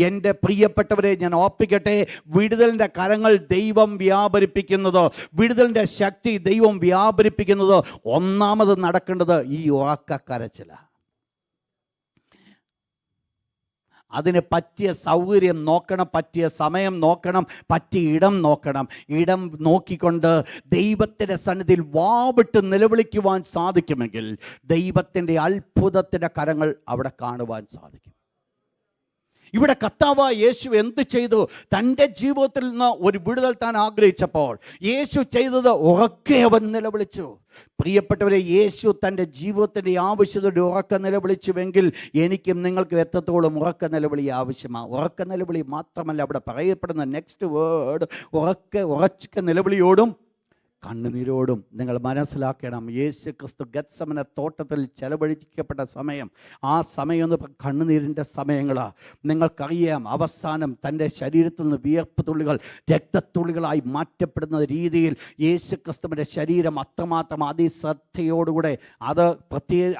എൻ്റെ പ്രിയപ്പെട്ടവരെ ഞാൻ ഓർപ്പിക്കട്ടെ, വിടുതലിൻ്റെ കരങ്ങൾ ദൈവം വ്യാപരിപ്പിക്കുന്നത്, വിടുതലിൻ്റെ ശക്തി ദൈവം വ്യാപരിപ്പിക്കുന്നത് ഒന്നാമത് നടക്കേണ്ടത് ഈ ഉറക്ക കരച്ചിലാണ്. അതിന് പറ്റിയ സൗകര്യം നോക്കണം, പറ്റിയ സമയം നോക്കണം, പറ്റിയ ഇടം നോക്കണം. ഇടം നോക്കിക്കൊണ്ട് ദൈവത്തിൻ്റെ സന്നിധിയിൽ വാവിട്ട് നിലവിളിക്കുവാൻ സാധിക്കുമെങ്കിൽ ദൈവത്തിൻ്റെ അത്ഭുതത്തിൻ്റെ കരങ്ങൾ അവിടെ കാണുവാൻ സാധിക്കും. ഇവിടെ കർത്താവായ യേശു എന്ത് ചെയ്തു? തൻ്റെ ജീവിതത്തിൽ നിന്ന് ഒരു വിടുതൽ താൻ ആഗ്രഹിച്ചപ്പോൾ യേശു ചെയ്തത് ഉറക്കെ അവൻ നിലവിളിച്ചു. പ്രിയപ്പെട്ടവരെ, യേശു തൻ്റെ ജീവിതത്തിൻ്റെ ആവശ്യതയുടെ ഉറക്ക നിലവിളിച്ചുവെങ്കിൽ എനിക്കും നിങ്ങൾക്കും എത്രത്തോളം ഉറക്ക നിലവിളി ആവശ്യമാണ്. ഉറക്ക നിലവിളി മാത്രമല്ല, അവിടെ പറയപ്പെടുന്ന നെക്സ്റ്റ് വേർഡ് ഉറച്ച നിലവിളിയോടും കണ്ണുനീരോടും. നിങ്ങൾ മനസ്സിലാക്കണം, യേശു ക്രിസ്തു ഗത്സമന തോട്ടത്തിൽ ചെലവഴിക്കപ്പെട്ട സമയം, ആ സമയം എന്ന് കണ്ണുനീരിൻ്റെ സമയങ്ങളാണ്. നിങ്ങൾക്കറിയാം, അവസാനം തൻ്റെ ശരീരത്തിൽ നിന്ന് വിയർപ്പ് തുള്ളികൾ രക്തത്തുള്ളികളായി മാറ്റപ്പെടുന്ന രീതിയിൽ യേശു ക്രിസ്തുവിൻ്റെ ശരീരം അത്രമാത്രം അതിശ്രദ്ധയോടുകൂടെ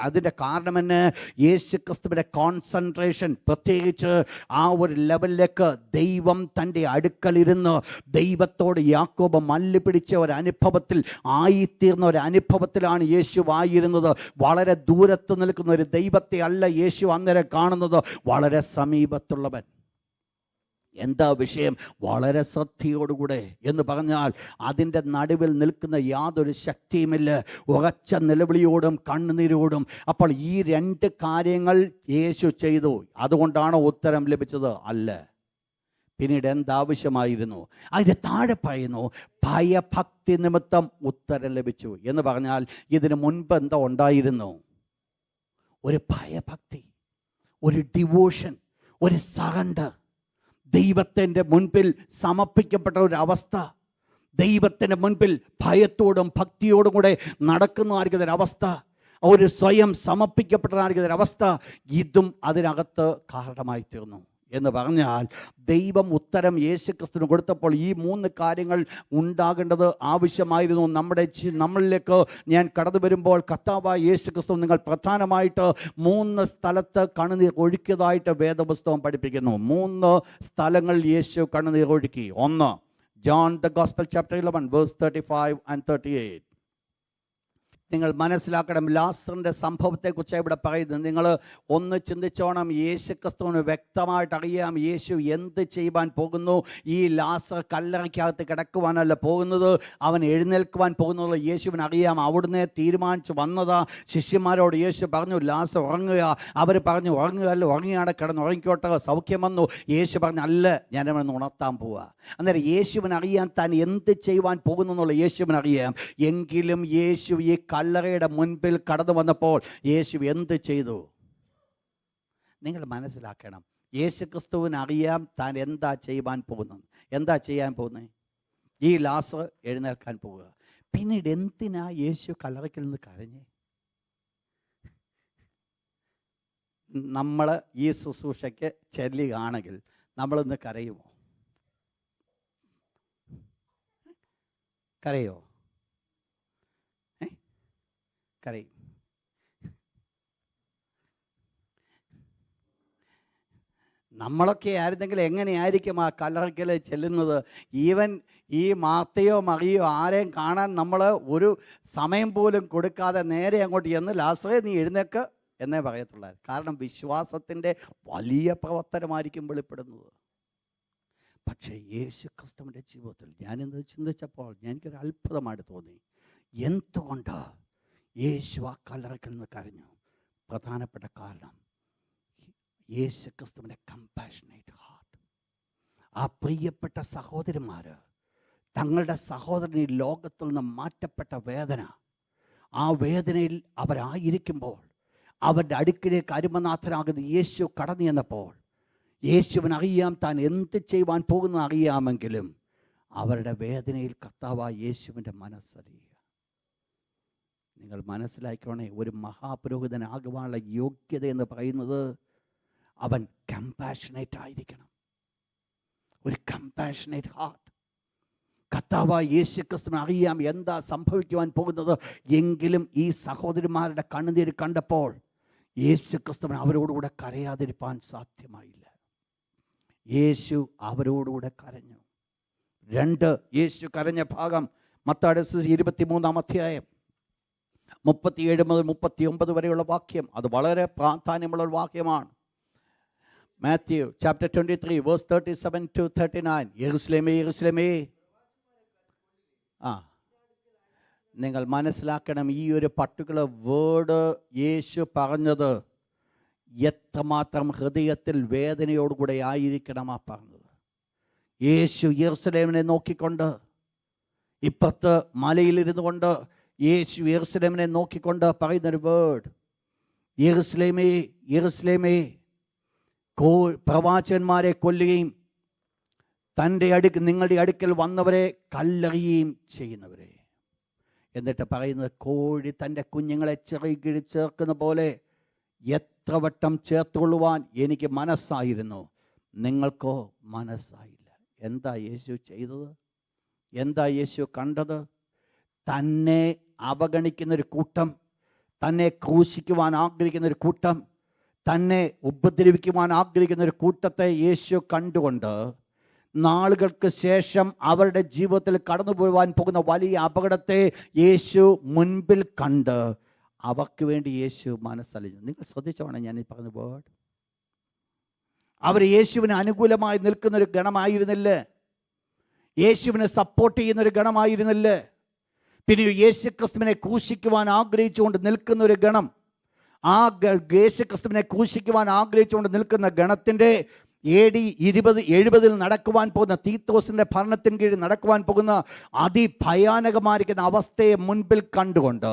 അതിൻ്റെ കാരണമെന്ന് യേശു ക്രിസ്തുവിൻ്റെ കോൺസെൻട്രേഷൻ, പ്രത്യേകിച്ച് ആ ഒരു ലെവലിലേക്ക് ദൈവം തൻ്റെ അടുക്കലിരുന്ന് ദൈവത്തോട് യാക്കോബ് മല്ല് പിടിച്ച ഒരു അനുഭവത്തിൽ ആയിത്തീർന്ന ഒരു അനുഭവത്തിലാണ് യേശു ആയിരുന്നത്. വളരെ ദൂരത്ത് നിൽക്കുന്ന ഒരു ദൈവത്തെ അല്ല യേശു അന്നേരം കാണുന്നത്, വളരെ സമീപത്തുള്ളവൻ. എന്താ വിഷയം? വളരെ ശ്രദ്ധയോടുകൂടെ എന്ന് പറഞ്ഞാൽ അതിൻ്റെ നടുവിൽ നിൽക്കുന്ന യാതൊരു ശക്തിയുമില്ല, ഉറച്ച നിലവിളിയോടും കണ്ണുനീരോടും. അപ്പോൾ ഈ രണ്ട് കാര്യങ്ങൾ യേശു ചെയ്തു. അതുകൊണ്ടാണ് ഉത്തരം ലഭിച്ചത്? അല്ല. പിന്നീട് എന്താവശ്യമായിരുന്നു? അതിൻ്റെ താഴെ പറയുന്നു, ഭയഭക്തി നിമിത്തം ഉത്തരം ലഭിച്ചു എന്ന് പറഞ്ഞാൽ ഇതിനു മുൻപ് എന്താ ഉണ്ടായിരുന്നു? ഒരു ഭയഭക്തി, ഒരു ഡിവോഷൻ, ഒരു സറണ്ടർ, ദൈവത്തിൻ്റെ മുൻപിൽ സമർപ്പിക്കപ്പെട്ട ഒരു അവസ്ഥ, ദൈവത്തിൻ്റെ മുൻപിൽ ഭയത്തോടും ഭക്തിയോടും കൂടെ നടക്കുന്നതായിരിക്കുന്ന ഒരവസ്ഥ, ഒരു സ്വയം സമർപ്പിക്കപ്പെട്ടതായിരിക്കുന്ന ഒരവസ്ഥ, ഇതും അതിനകത്ത് കാരണമായി തീർന്നു. എന്ന് പറഞ്ഞാൽ ദൈവം ഉത്തരം യേശുക്രിസ്തുവിന് കൊടുത്തപ്പോൾ ഈ 3 കാര്യങ്ങൾ ഉണ്ടാകേണ്ടത് ആവശ്യമായിരുന്നു. നമ്മളിലേക്ക് ഞാൻ കടന്നു വരുമ്പോൾ കർത്താവായ യേശുക്രിസ്തു നിങ്ങൾ പ്രധാനമായിട്ട് 3 സ്ഥലത്ത് കണ്ണുനീർ ഒഴുക്കിയതായിട്ട് വേദപുസ്തകം പഠിപ്പിക്കുന്നു. 3 സ്ഥലങ്ങളിൽ യേശു കണ്ണുനീർ ഒഴുക്കി. 1 John the gospel chapter 11 verse 35 and 38. നിങ്ങൾ മനസ്സിലാക്കണം, ലാസറിൻ്റെ സംഭവത്തെക്കുറിച്ച് ഇവിടെ പറയുന്നത്. നിങ്ങൾ ഒന്ന് ചിന്തിച്ചോണം. യേശുക്രിസ്തുവിന് വ്യക്തമായിട്ട് അറിയാം യേശു എന്ത് ചെയ്യുവാൻ പോകുന്നു. ഈ ലാസർ കല്ലറയ്ക്കകത്ത് കിടക്കുവാനല്ല പോകുന്നത്, അവൻ എഴുന്നേൽക്കുവാൻ പോകുന്നത് യേശുവിന് അറിയാം. അവിടുന്ന് തീരുമാനിച്ചു വന്നതാ. ശിഷ്യന്മാരോട് യേശു പറഞ്ഞു ലാസർ ഉറങ്ങുക. അവർ പറഞ്ഞു ഉറങ്ങുകയല്ല, ഉറങ്ങിയാണ് കിടന്ന് ഉറങ്ങിക്കോട്ടെ, സൗഖ്യം വന്നു. യേശു പറഞ്ഞു അല്ല, ഞാനവനെ ഉണർത്താൻ പോവുക. അന്നേരം യേശുവിനറിയാൻ താൻ എന്ത് ചെയ്യുവാൻ പോകുന്നു എന്നുള്ള യേശുവിനറിയാം. എങ്കിലും യേശു ഈ കല്ലറയുടെ മുൻപിൽ കടന്നു വന്നപ്പോൾ യേശു എന്ത് ചെയ്തു? നിങ്ങൾ മനസ്സിലാക്കണം, യേശുക്രിസ്തുവിന് അറിയാം താൻ എന്താ ചെയ്യാൻ പോകുന്നത്. എന്താ ചെയ്യാൻ പോകുന്നത്? ഈ ലാസർ എഴുന്നേൽക്കാൻ പോവുക. പിന്നീട് എന്തിനാ യേശു കല്ലറയ്ക്കിൽ നിന്ന് കരഞ്ഞേ? നമ്മൾ ഈ ശുശ്രൂഷയ്ക്ക് ചെല്ലുകയാണെങ്കിൽ നമ്മളിന്ന് കരയുമോ? കരയോ? കരയും. നമ്മളൊക്കെ ആയിരുന്നെങ്കിൽ എങ്ങനെയായിരിക്കും ആ കല്ലറയ്ക്കൽ ചെല്ലുന്നത്? ഈവൻ ഈ മാർത്തയോ മറിയോ ആരെയും കാണാൻ നമ്മൾ ഒരു സമയം പോലും കൊടുക്കാതെ നേരെ അങ്ങോട്ട് ചെന്ന് ലാസറേ നീ എഴുന്നേക്ക് എന്നേ പറയത്തുള്ളൂ. കാരണം വിശ്വാസത്തിൻ്റെ വലിയ പ്രവർത്തനമായിരിക്കും വെളിപ്പെടുന്നത്. പക്ഷേ യേശുക്രിസ്തുവിൻ്റെ ജീവിതത്തിൽ ഞാനിന്ന് ചിന്തിച്ചപ്പോൾ എനിക്കൊരു അത്ഭുതമായിട്ട് തോന്നി. എന്തുകൊണ്ട് യേശു ആ കല്ലറയ്ക്കൽ നിന്ന് കരഞ്ഞു? പ്രധാനപ്പെട്ട കാരണം യേശുക്രിസ്തുവിൻ്റെ കമ്പാഷനേറ്റ് ഹാർട്ട്. ആ പ്രിയപ്പെട്ട സഹോദരന്മാർ തങ്ങളുടെ സഹോദരൻ ഈ ലോകത്തിൽ നിന്ന് മാറ്റപ്പെട്ട വേദന, ആ വേദനയിൽ അവരായിരിക്കുമ്പോൾ അവരുടെ അടുക്കിലേക്ക് അരുമനാഥനാകുന്ന യേശു കടന്നു ചെന്നപ്പോൾ യേശുവിനറിയാം താൻ എന്ത് ചെയ്യുവാൻ പോകുന്നത് അറിയാമെങ്കിലും അവരുടെ വേദനയിൽ കർത്താവായ യേശുവിൻ്റെ മനസ്സറിയുക. നിങ്ങൾ മനസ്സിലാക്കണേ, ഒരു മഹാപുരോഹിതനാകുവാനുള്ള യോഗ്യത എന്ന് പറയുന്നത് അവൻ കമ്പാഷനേറ്റ് ആയിരിക്കണം. ഒരു കമ്പാഷനേറ്റ് ഹാർട്ട്. കർത്താവായ യേശുക്രിസ്തുവിന് അറിയാം എന്താ സംഭവിക്കുവാൻ പോകുന്നത്. എങ്കിലും ഈ സഹോദരന്മാരുടെ കണ്ണുനീര് കണ്ടപ്പോൾ യേശുക്രിസ്തുവിന് അവരോടുകൂടെ കരയാതിരിക്കാൻ സാധ്യമായില്ല. യേശു അവരോടുകൂടെ കരഞ്ഞു. 2 യേശു കരഞ്ഞ ഭാഗം മത്തായിയുടെ സുവിശേഷം 23-ാം അധ്യായം 37 മുതൽ 39 വരെയുള്ള വാക്യം. അത് വളരെ പ്രാധാന്യമുള്ള ഒരു വാക്യമാണ്. Matthew chapter 23 verse 37 to 39. യെരൂശലേമേ യെരൂശലേമേ. നിങ്ങൾ മനസ്സിലാക്കണം, ഈ ഒരു പർട്ടിക്കുലർ വേർഡ് യേശു പറഞ്ഞത് എത്രമാത്രം ഹൃദയത്തിൽ വേദനയോടുകൂടെ ആയിരിക്കണം ആ പറഞ്ഞത്. യേശു യെരൂശലേമിനെ നോക്കിക്കൊണ്ട്, ഇപ്പുറത്ത് മലയിലിരുന്നു കൊണ്ട് യേശു യെരൂശലേമിനെ നോക്കിക്കൊണ്ട് പറയുന്നൊരു വേർഡ്, യെരൂശലേമേ യെരൂശലേമേ, പ്രവാചകന്മാരെ കൊല്ലുകയും നിങ്ങളുടെ അടുക്കൽ വന്നവരെ കല്ലെറിയുകയും ചെയ്യുന്നവരെ. എന്നിട്ട് പറയുന്നത്, കോഴി തൻ്റെ കുഞ്ഞുങ്ങളെ ചെറുകിഴി ചേർക്കുന്ന പോലെ എത്ര വട്ടം ചേർത്തുകൊള്ളുവാൻ എനിക്ക് മനസ്സായിരുന്നു, നിങ്ങൾക്കോ മനസ്സായില്ല. എന്താ യേശു ചെയ്തത്? എന്താ യേശു കണ്ടത്? തന്നെ അവഗണിക്കുന്നൊരു കൂട്ടം, തന്നെ ക്രൂശിക്കുവാൻ ആഗ്രഹിക്കുന്നൊരു കൂട്ടം, തന്നെ ഉപദ്രവിക്കുവാൻ ആഗ്രഹിക്കുന്നൊരു കൂട്ടത്തെ യേശു കണ്ടുകൊണ്ട് നാളുകൾക്ക് ശേഷം അവരുടെ ജീവിതത്തിൽ കടന്നു പോകാൻ പോകുന്ന വലിയ അപകടത്തെ യേശു മുൻപിൽ കണ്ട് അവർക്ക് വേണ്ടി യേശു മനസ്സലിഞ്ഞു. നിങ്ങൾ ശ്രദ്ധിച്ചോണം ഞാൻ ഈ പറഞ്ഞ വേർഡ്. അവർ യേശുവിന് അനുകൂലമായി നിൽക്കുന്നൊരു ഗണമായിരുന്നില്ല, യേശുവിനെ സപ്പോർട്ട് ചെയ്യുന്നൊരു ഗണമായിരുന്നില്ല. പിന്നെ യേശുക്രിസ്തുവിനെ ക്രൂശിക്കുവാൻ ആഗ്രഹിച്ചുകൊണ്ട് നിൽക്കുന്ന ഒരു ഗണം, ആ യേശുക്രിസ്തുവിനെ ക്രൂശിക്കുവാൻ ആഗ്രഹിച്ചുകൊണ്ട് നിൽക്കുന്ന ഗണത്തിൻ്റെ AD 2070 നടക്കുവാൻ പോകുന്ന തീത്തോസിൻ്റെ ഭരണത്തിന് കീഴിൽ നടക്കുവാൻ പോകുന്ന അതിഭയാനകമായിരിക്കുന്ന അവസ്ഥയെ മുൻപിൽ കണ്ടുകൊണ്ട്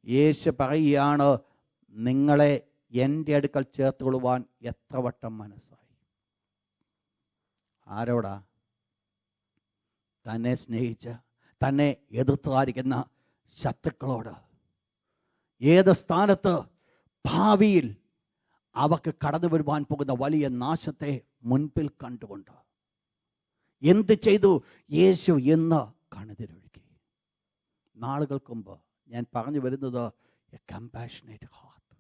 യേശു പറയുകയാണ്, നിങ്ങളെ എൻ്റെ അടുക്കൽ ചേർത്തുകൊള്ളുവാൻ എത്ര വട്ടം മനസ്സായി. ആരോടാ? തന്നെ സ്നേഹിച്ച് തന്നെ എതിർത്തായിരിക്കുന്ന ശത്രുക്കളോട്. ഏത് സ്ഥാനത്ത്? ഭാവിയിൽ അവർക്ക് കടന്നു വരുവാൻ പോകുന്ന വലിയ നാശത്തെ മുൻപിൽ കണ്ടുകൊണ്ട് എന്ത് ചെയ്തു? യേശു എന്ന് കണ്ണുനീരൊഴുക്കി. നാളുകൾക്ക് മുമ്പ് ഞാൻ പറഞ്ഞു വരുന്നത് എ കമ്പാഷനേറ്റ് ഹാർട്ട്.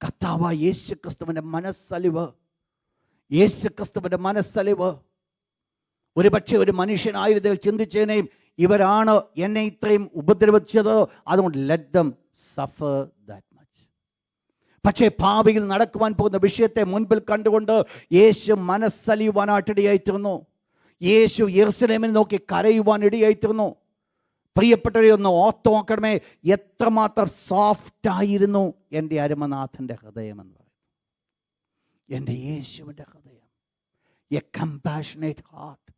കർത്താവായ യേശു ക്രിസ്തുവിൻ്റെ മനസ്സലിവ്, യേശു ക്രിസ്തുവിൻ്റെ മനസ്സലിവ്. ഒരുപക്ഷെ ഒരു മനുഷ്യനായിരുന്നതിൽ ചിന്തിച്ചതിനെയും ഇവരാണ് എന്നെ ഇത്രയും ഉപദ്രവിച്ചത്, അതുകൊണ്ട് let them suffer that much. പക്ഷേ ഭാവിയിൽ നടക്കുവാൻ പോകുന്ന വിഷയത്തെ മുൻപിൽ കണ്ടുകൊണ്ട് യേശു മനസ്സലിയുവാനായിട്ടിടയായിത്തീർന്നു. യേശു യെരുശലേമിനെ നോക്കി കരയുവാൻ ഇടയായിത്തീർന്നു. പ്രിയപ്പെട്ടവരെ, ഒന്ന് ഓർത്ത് നോക്കണമേ, എത്രമാത്രം സോഫ്റ്റായിരുന്നു എൻ്റെ അരുമനാഥൻ്റെ ഹൃദയമെന്ന് പറയുന്നത്. എൻ്റെ യേശുവിൻ്റെ ഹൃദയം, എ കമ്പാഷനേറ്റ് ഹാർട്ട്.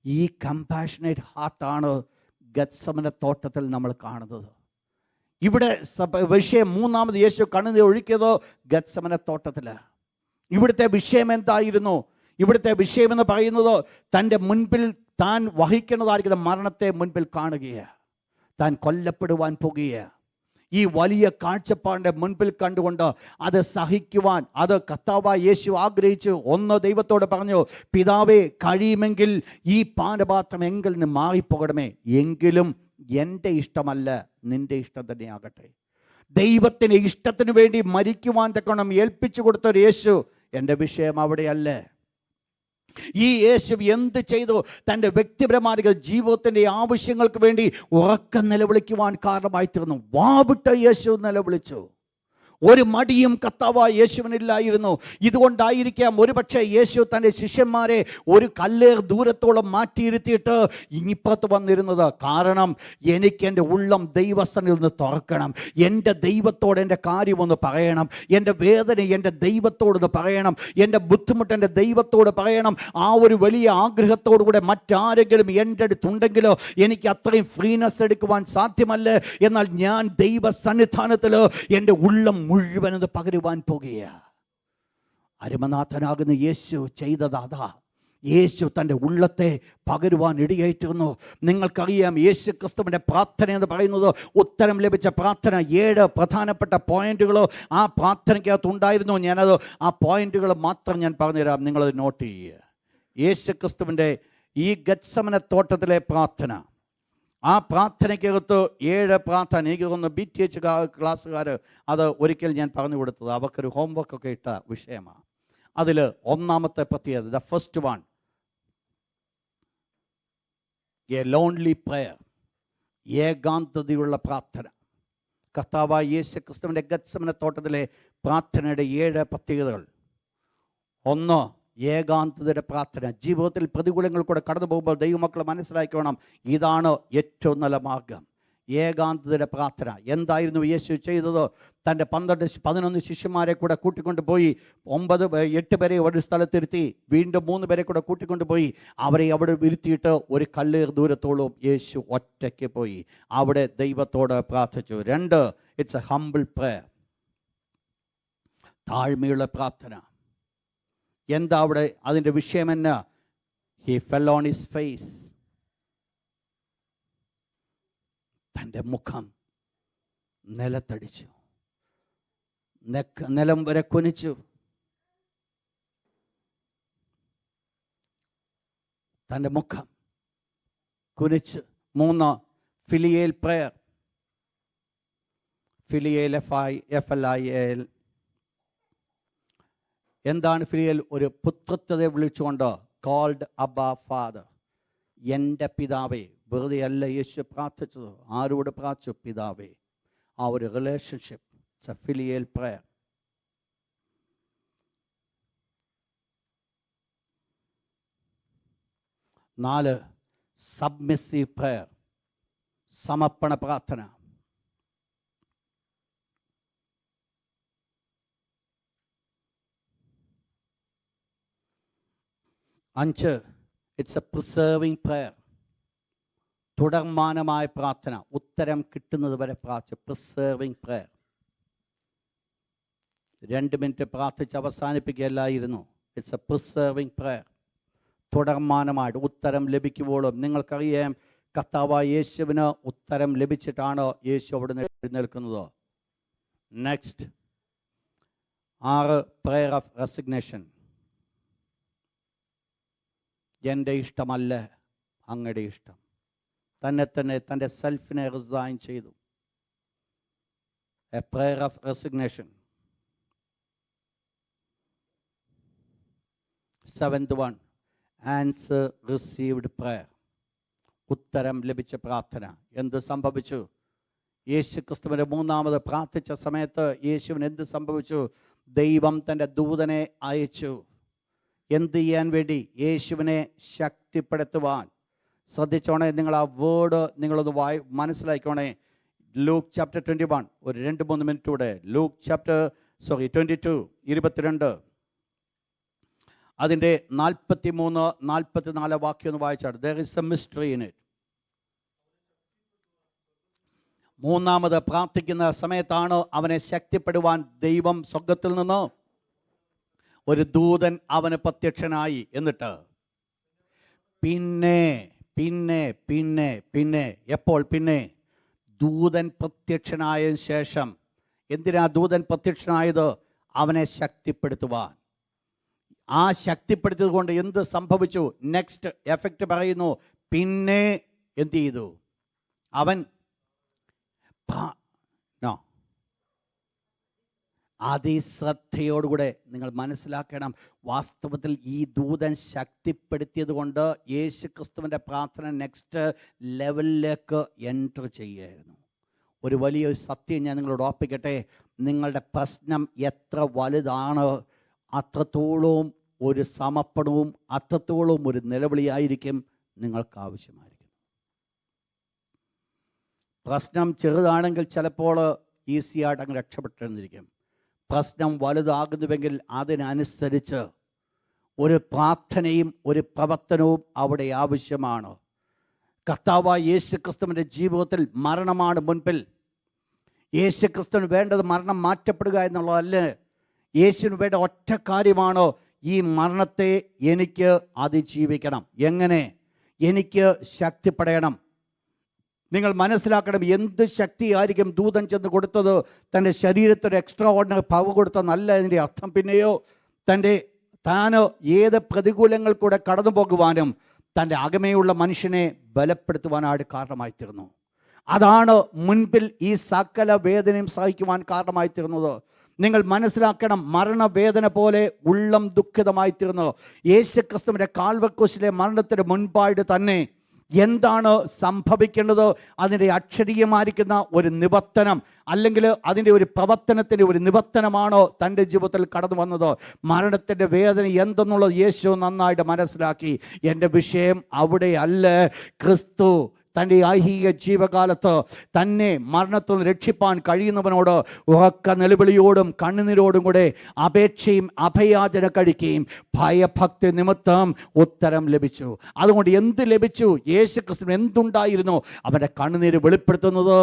ഈ കമ്പാഷനേറ്റ് ഹാർട്ടാണ് ഗത്സമന തോട്ടത്തിൽ നമ്മൾ കാണുന്നത്. ഇവിടെ വിഷയം മൂന്നാമത് യേശു കണ്ണുനീർ ഒഴുക്കിയത് ഗത്സമന തോട്ടത്തിൽ. ഇവിടുത്തെ വിഷയം എന്തായിരുന്നു? ഇവിടുത്തെ വിഷയമെന്ന് പറയുന്നത് തൻ്റെ മുൻപിൽ താൻ വഹിക്കുന്നതായിരിക്കുന്ന മരണത്തെ മുൻപിൽ കാണുകയാണ്. താൻ കൊല്ലപ്പെടുവാൻ പോകുകയാണ്. ഈ വലിയ കാഴ്ചപ്പാടിൻ്റെ മുൻപിൽ കണ്ടുകൊണ്ട് അത് സഹിക്കുവാൻ അത് കർത്താവായ യേശു ആഗ്രഹിച്ചു. ഒന്ന് ദൈവത്തോട് പറഞ്ഞു, പിതാവേ, കഴിയുമെങ്കിൽ ഈ പാനപാത്രം എങ്കിൽ നിന്ന് മാറിപ്പോകണമേ, എങ്കിലും എൻ്റെ ഇഷ്ടമല്ല നിൻ്റെ ഇഷ്ടം തന്നെയാകട്ടെ. ദൈവത്തിൻ്റെ ഇഷ്ടത്തിന് വേണ്ടി മരിക്കുവാൻ തക്കണം ഏൽപ്പിച്ചു കൊടുത്തൊരു യേശു. എൻ്റെ വിഷയം അവിടെയല്ല. ഈ യേശു എന്ത് ചെയ്തു? തൻ്റെ വ്യക്തിപരമായ ജീവിതത്തിൻ്റെ ആവശ്യങ്ങൾക്ക് വേണ്ടി ഉറക്കം നിലവിളിക്കുവാൻ കാരണമായി തീർന്നു. വാവിട്ട യേശു നിലവിളിച്ചു. ഒരു മടിയും കർത്താവായ യേശുവിനില്ലായിരുന്നു. ഇതുകൊണ്ടായിരിക്കാം ഒരുപക്ഷെ യേശു തൻ്റെ ശിഷ്യന്മാരെ ഒരു കല്ലേർ ദൂരത്തോളം മാറ്റിയിരുത്തിയിട്ട് ഇങ്ങിപ്പുറത്ത് വന്നിരുന്നത്. കാരണം എനിക്ക് എൻ്റെ ഉള്ളം ദൈവസന്നിധിയിൽ നിന്ന് തുറക്കണം, എൻ്റെ ദൈവത്തോട് എൻ്റെ കാര്യമൊന്ന് പറയണം, എൻ്റെ വേദന എൻ്റെ ദൈവത്തോടൊന്ന് പറയണം, എൻ്റെ ബുദ്ധിമുട്ട് എൻ്റെ ദൈവത്തോട് പറയണം. ആ ഒരു വലിയ ആഗ്രഹത്തോടു കൂടെ മറ്റാരെങ്കിലും എൻ്റെ അടുത്തുണ്ടെങ്കിലോ എനിക്ക് അത്രയും ഫ്രീനെസ് എടുക്കുവാൻ സാധ്യമല്ല. എന്നാൽ ഞാൻ ദൈവ സന്നിധാനത്തിൽ എൻ്റെ ഉള്ളം മുഴുവനത് പകരുവാൻ പോകുകയാണ്. അരുമനാഥനാകുന്ന യേശു ചെയ്തതാ. യേശു തൻ്റെ ഉള്ളത്തെ പകരുവാൻ ഇടയായിത്തീർന്നു. നിങ്ങൾക്കറിയാം, യേശു ക്രിസ്തുവിൻ്റെ പ്രാർത്ഥന എന്ന് പറയുന്നത് ഉത്തരം ലഭിച്ച പ്രാർത്ഥന. 7 പ്രധാനപ്പെട്ട പോയിന്റുകൾ ആ പ്രാർത്ഥനയ്ക്കകത്ത് ഉണ്ടായിരുന്നു. ഞാനത് ആ പോയിന്റുകൾ മാത്രം ഞാൻ പറഞ്ഞുതരാം, നിങ്ങളത് നോട്ട് ചെയ്യുക. യേശു ക്രിസ്തുവിൻ്റെ ഈ ഗത്സമന തോട്ടത്തിലെ പ്രാർത്ഥന, ആ പ്രാർത്ഥനയ്ക്കകത്ത് 7 പ്രാർത്ഥന. എനിക്ക് തോന്നുന്നു BTH ക്ലാസ്സുകാർ അത് ഒരിക്കൽ ഞാൻ പറഞ്ഞു കൊടുത്തത്, അവർക്കൊരു ഹോംവർക്കൊക്കെ ഇട്ട വിഷയമാണ്. അതിൽ ഒന്നാമത്തെ പ്രത്യേകത, the first one, a lonely prayer, ഏകാന്തതയുള്ള പ്രാർത്ഥന. കർത്താവായ യേശു ക്രിസ്തുവിൻ്റെ ഗത്സമന തോട്ടത്തിലെ പ്രാർത്ഥനയുടെ 7 പ്രത്യേകതകൾ. 1, ഏകാന്തതയുടെ പ്രാർത്ഥന. ജീവിതത്തിൽ പ്രതികൂലങ്ങൾ കൂടെ കടന്നു പോകുമ്പോൾ ദൈവമക്കൾ മനസ്സിലാക്കണം, ഇതാണ് ഏറ്റവും നല്ല മാർഗം, ഏകാന്തതയുടെ പ്രാർത്ഥന. എന്തായിരുന്നു യേശു ചെയ്തത്? തൻ്റെ 11 ശിഷ്യന്മാരെ കൂടെ കൂട്ടിക്കൊണ്ട് പോയി 8 പേരെ ഒരു സ്ഥലത്തിരുത്തി, വീണ്ടും 3 പേരെ കൂടെ കൂട്ടിക്കൊണ്ട് പോയി. അവരെ അവിടെ ഇരുത്തിയിട്ട് ഒരു കല്ലേർ ദൂരത്തോളം യേശു ഒറ്റയ്ക്ക് പോയി അവിടെ ദൈവത്തോട് പ്രാർത്ഥിച്ചു. 2, ഇറ്റ്സ് എ ഹംബിൾ പ്രയർ, താഴ്മയുള്ള പ്രാർത്ഥന. എന്താ അവിടെ അതിൻ്റെ വിഷയം? എന്നാ? He fell on his face, തൻ്റെ മുഖം നിലത്തടിച്ചു, നിലം വരെ കുനിച്ചു. തൻ്റെ മുഖം കുനിച്ച്. 3, ഫിലിയേൽ പ്രയർ, ഫിലിയേൽ FLIAL. എന്താണ് ഫിലിയേൽ? ഒരു പുത്രത്വത്തെ വിളിച്ചുകൊണ്ട്, കോൾഡ് അബ്ബാ ഫാദർ, എൻ്റെ പിതാവേ. വെറുതെ അല്ല യേശു പ്രാർത്ഥിച്ചത്. ആരോട് പ്രാർത്ഥിച്ചു? പിതാവേ. ആ ഒരു relationship, it's a filial prayer. 4, submissive prayer, സമർപ്പണ പ്രാർത്ഥന. 5, ഇറ്റ്സ് എ പ്രിസേർവിംഗ് പ്രയർ, തുടർമാനമായ പ്രാർത്ഥന, ഉത്തരം കിട്ടുന്നത് വരെ പ്രാർത്ഥിച്ചു. Preserving prayer. 2 മിനിറ്റ് പ്രാർത്ഥിച്ച് അവസാനിപ്പിക്കുകയല്ലായിരുന്നു. ഇറ്റ്സ് എ പ്രിസേർവിംഗ് പ്രയർ, തുടർമാനമായിട്ട് ഉത്തരം ലഭിക്കുമ്പോഴും. നിങ്ങൾക്കറിയാം, കർത്താവായ യേശുവിന് ഉത്തരം ലഭിച്ചിട്ടാണ് യേശു അവിടെ എഴുന്നേൽക്കുന്നത്. Next, 6, prayer of resignation. എൻ്റെ ഇഷ്ടമല്ല അങ്ങയുടെ ഇഷ്ടം. തന്നെ തൻ്റെ സെൽഫിനെ റിസൈൻ ചെയ്തു. A prayer of resignation. 7th one, answer received prayer. ഉത്തരം ലഭിച്ച പ്രാർത്ഥന. എന്ത് സംഭവിച്ചു? യേശു ക്രിസ്തുവിൻ്റെ മൂന്നാമത് പ്രാർത്ഥിച്ച സമയത്ത് യേശുവിന് എന്ത് സംഭവിച്ചു? ദൈവം തൻ്റെ ദൂതനെ അയച്ചു. എന്ത് ചെയ്യാൻ വേണ്ടി? യേശുവിനെ ശക്തിപ്പെടുത്തുവാൻ. ശ്രദ്ധിച്ചോണേ, നിങ്ങൾ ആ വേർഡ് നിങ്ങളൊന്ന് മനസ്സിലാക്കണേ. ലൂക്ക് ചാപ്റ്റർ 21, ഒരു 2-3 മിനിറ്റ് കൂടെ. ലൂക്ക് ചാപ്റ്റർ 22, 22, അതിൻ്റെ 43-44 വാക്യം ഒന്ന് വായിച്ചാണ്. There is a mystery in it. മൂന്നാമത് പ്രാർത്ഥിക്കുന്ന സമയത്താണ് അവനെ ശക്തിപ്പെടുവാൻ ദൈവം സ്വർഗ്ഗത്തിൽ നിന്ന് ഒരു ദൂതൻ അവന് പ്രത്യക്ഷനായി. എന്നിട്ട് പിന്നെ എപ്പോൾ? പിന്നെ ദൂതൻ പ്രത്യക്ഷനായതിനു ശേഷം. എന്തിനാ ദൂതൻ പ്രത്യക്ഷനായത്? അവനെ ശക്തിപ്പെടുത്തുവാൻ. ആ ശക്തിപ്പെടുത്തിയത് കൊണ്ട് എന്ത് സംഭവിച്ചു? നെക്സ്റ്റ് എഫക്റ്റ് പറയുന്നു. പിന്നെ എന്ത് ചെയ്തു? അവൻ അതിശ്രദ്ധയോടുകൂടെ നിങ്ങൾ മനസ്സിലാക്കണം. വാസ്തവത്തിൽ ഈ ദൂതൻ ശക്തിപ്പെടുത്തിയത് കൊണ്ട് യേശു ക്രിസ്തുവിൻ്റെ പ്രാർത്ഥന നെക്സ്റ്റ് ലെവലിലേക്ക് എൻറ്റർ ചെയ്യുകയായിരുന്നു. ഒരു വലിയ സത്യം ഞാൻ നിങ്ങളോട് ഓർപ്പിക്കട്ടെ. നിങ്ങളുടെ പ്രശ്നം എത്ര വലുതാണ്, അത്രത്തോളം ഒരു സമർപ്പണവും അത്രത്തോളം ഒരു നിലവിളിയായിരിക്കും നിങ്ങൾക്ക് ആവശ്യമായിരിക്കും. പ്രശ്നം ചെറുതാണെങ്കിൽ ചിലപ്പോൾ ഈസിയായിട്ട് അങ്ങ് രക്ഷപ്പെട്ടിരുന്നിരിക്കും. പ്രശ്നം വലുതാകുന്നുവെങ്കിൽ അതിനനുസരിച്ച് ഒരു പ്രാർത്ഥനയും ഒരു പ്രവർത്തനവും അവിടെ ആവശ്യമാണ്. കർത്താവായ യേശു ക്രിസ്തുവിൻ്റെ ജീവിതത്തിൽ മരണമാണ് മുൻപിൽ. യേശു ക്രിസ്തുവിന് വേണ്ടത് മരണം മാറ്റപ്പെടുക എന്നുള്ളതല്ല. യേശുവിന് വേണ്ട ഒറ്റ കാര്യമാണ്, ഈ മരണത്തെ എനിക്ക് അതിജീവിക്കണം. എങ്ങനെ? എനിക്ക് ശക്തിപ്പെടണം. നിങ്ങൾ മനസ്സിലാക്കണം, എന്ത് ശക്തിയായിരിക്കും ദൂതൻ ചെന്ന് കൊടുത്തത്? തൻ്റെ ശരീരത്തിന് എക്സ്ട്രാ ഓർഡിനറി പവർ കൊടുത്തെന്നല്ല അതിൻ്റെ അർത്ഥം. പിന്നെയോ താന് ഏത് പ്രതികൂലങ്ങൾ കൂടെ കടന്നു പോകുവാനും തൻ്റെ അകമയുള്ള മനുഷ്യനെ ബലപ്പെടുത്തുവാനായിട്ട് കാരണമായി തീർന്നു. അതാണ് മുൻപിൽ ഈ സകല വേദനയും സഹിക്കുവാൻ കാരണമായി തീർന്നത്. നിങ്ങൾ മനസ്സിലാക്കണം, മരണവേദന പോലെ ഉള്ളം ദുഃഖിതമായി തീർന്നു. യേശു ക്രിസ്തുവിൻ്റെ കാൽവക്രൂശിലെ മരണത്തിന് മുൻപായിട്ട് തന്നെ എന്താണ് സംഭവിക്കേണ്ടത്? അതിൻ്റെ അക്ഷരീയമായിരിക്കുന്ന ഒരു നിവർത്തനം, അല്ലെങ്കിൽ അതിൻ്റെ ഒരു പ്രവർത്തനത്തിൻ്റെ ഒരു നിവർത്തനമാണോ തൻ്റെ ജീവിതത്തിൽ കടന്നു വന്നത്? മരണത്തിൻ്റെ വേദന എന്തെന്നുള്ളത് യേശു നന്നായിട്ട് മനസ്സിലാക്കി. എൻ്റെ വിഷയം അവിടെയല്ല. ക്രിസ്തു തൻ്റെ ഐഹിക ജീവകാലത്ത് തന്നെ മരണത്തിൽ നിന്ന് രക്ഷിപ്പാൻ കഴിയുന്നവനോട് ഉറക്ക നിലവിളിയോടും കണ്ണുനീരോടും കൂടെ അപേക്ഷയും അഭയാചന കഴിക്കുകയും ഭയഭക്തി നിമിത്തം ഉത്തരം ലഭിച്ചു. അതുകൊണ്ട് എന്ത് ലഭിച്ചു? യേശു ക്രിസ്തു എന്തുണ്ടായിരുന്നു? അവൻ്റെ കണ്ണുനീര് വെളിപ്പെടുത്തുന്നത്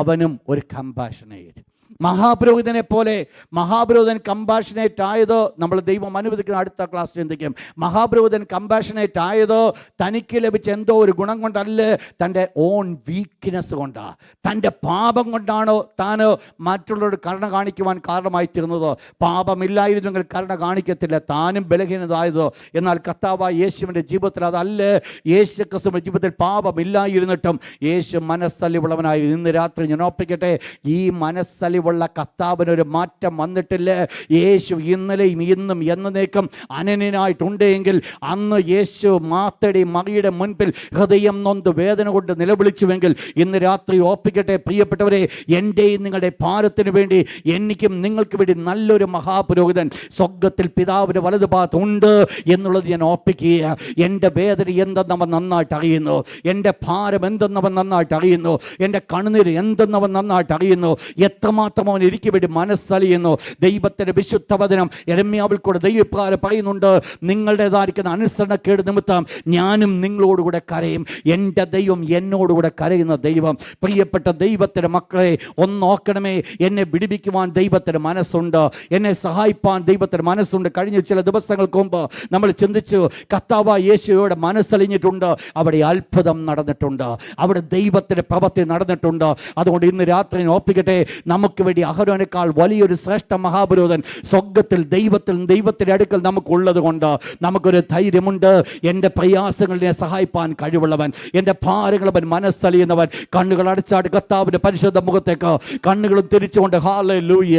അവനും ഒരു കമ്പാഷനേറ്റ്. മഹാപുരോഹിതനെ പോലെ മഹാപുരോഹിതൻ കമ്പാഷനേറ്റ് ആയത് നമ്മൾ ദൈവം അനുവദിക്കുന്ന അടുത്ത ക്ലാസ് ചിന്തിക്കും. മഹാപുരോഹിതൻ കമ്പാഷനേറ്റ് ആയത് തനിക്ക് ലഭിച്ച എന്തോ ഒരു ഗുണം കൊണ്ടല്ല, തൻ്റെ ഓൺ വീക്ക്നെസ് കൊണ്ടാണ്. തൻ്റെ പാപം കൊണ്ടാണ് താൻ മറ്റുള്ളവരോട് കരുണ കാണിക്കുവാൻ കാരണമായി തീർന്നത്. പാപമില്ലായിരുന്നെങ്കിൽ കരുണ കാണിക്കത്തില്ല, താനും ബലഹീനതായത്. എന്നാൽ കർത്താവായ യേശുവിൻ്റെ ജീവിതത്തിൽ അതല്ല. യേശു ക്രിസ്തുവിൻ്റെ ജീവിതത്തിൽ പാപമില്ലായിരുന്നിട്ടും യേശു മനസ്സലിവുള്ളവനായി. ഇന്ന് രാത്രി ഞാൻ ഓർപ്പിക്കട്ടെ, ഈ മനസ്സലിവുള്ള കർത്താവിനൊരു മാറ്റം വന്നിട്ടില്ല. യേശു ഇന്നലെയും ഇന്നും എന്നേക്കും അനന്യനായിട്ടുണ്ടെങ്കിൽ അന്ന് യേശു മാർത്തയുടെ മറിയുടെ മുൻപിൽ ഹൃദയം നൊന്ത് വേദന കൊണ്ട് നിലവിളിച്ചുവെങ്കിൽ ഇന്ന് രാത്രി ഓർപ്പിക്കട്ടെ പ്രിയപ്പെട്ടവരെ, എൻ്റെയും നിങ്ങളുടെ ഭാരത്തിന് വേണ്ടി എനിക്കും നിങ്ങൾക്ക് വേണ്ടി നല്ലൊരു മഹാപുരോഹിതൻ സ്വർഗ്ഗത്തിൽ പിതാവിൻ്റെ വലതുഭാഗത്ത് ഉണ്ട് എന്നുള്ളത് ഞാൻ ഓർപ്പിക്കുക. എൻ്റെ വേദന എന്തെന്നവൻ നന്നായിട്ട് അറിയുന്നു, എൻ്റെ ഭാരം എന്തെന്നവൻ നന്നായിട്ട് അറിയുന്നു, എൻ്റെ കണ്ണുനീര് എന്തെന്നവൻ നന്നായിട്ട് അറിയുന്നു. എത്രമാത്രം അവൻ എനിക്ക് വേണ്ടി മനസ്സലിയുന്നു. ദൈവത്തിൻ്റെ വിശുദ്ധ വചനം യെരമ്യാവിൽ കൂടെ ദൈവപ്രകാരം പറയുന്നുണ്ട്, നിങ്ങളുടേതായിരിക്കുന്ന അനുസരണക്കേട് നിമിത്തം ഞാനും നിങ്ങളോടുകൂടെ കരയും. എൻ്റെ ദൈവം എന്നോടുകൂടെ കരയുന്ന ദൈവം. പ്രിയപ്പെട്ട ദൈവത്തിൻ്റെ മക്കളെ, ഒന്ന് നോക്കണമേ, എന്നെ വിടുവിക്കുവാൻ ദൈവത്തിന് മനസ്സുണ്ട്, എന്നെ സഹായിപ്പാൻ ദൈവത്തിന് മനസ്സുണ്ട്. കഴിഞ്ഞ ചില ദിവസങ്ങൾക്ക് മുമ്പ് നമ്മൾ ചിന്തിച്ചു, കർത്താവായ യേശുവോടെ മനസ്സലിഞ്ഞിട്ടുണ്ട്, അവിടെ അത്ഭുതം നടന്നിട്ടുണ്ട്, അവിടെ ദൈവത്തിൻ്റെ പ്രവൃത്തി നടന്നിട്ടുണ്ട്. അതുകൊണ്ട് ഇന്ന് രാത്രി ഓർപ്പിക്കട്ടെ, നമുക്ക് വേണ്ടി അഹരോനേക്കാൾ വലിയൊരു ശ്രേഷ്ഠ മഹാപുരോഹിതൻ സ്വർഗ്ഗത്തിൽ ദൈവത്തിന്റെ അടുക്കൽ നമുക്കുള്ളത് കൊണ്ട് നമുക്കൊരു ധൈര്യമുണ്ട്. എൻ്റെ പ്രയാസങ്ങളിനെ സഹായിപ്പാൻ കഴിവുള്ളവൻ, എൻ്റെ ഭാരങ്ങളവൻ മനസ്സലിയുന്നവൻ. കണ്ണുകൾ അടച്ചാട് കർത്താവിൻ്റെ പരിശുദ്ധ മുഖത്തേക്ക് കണ്ണുകളും തിരിച്ചുകൊണ്ട് ഹല്ലേലൂയ.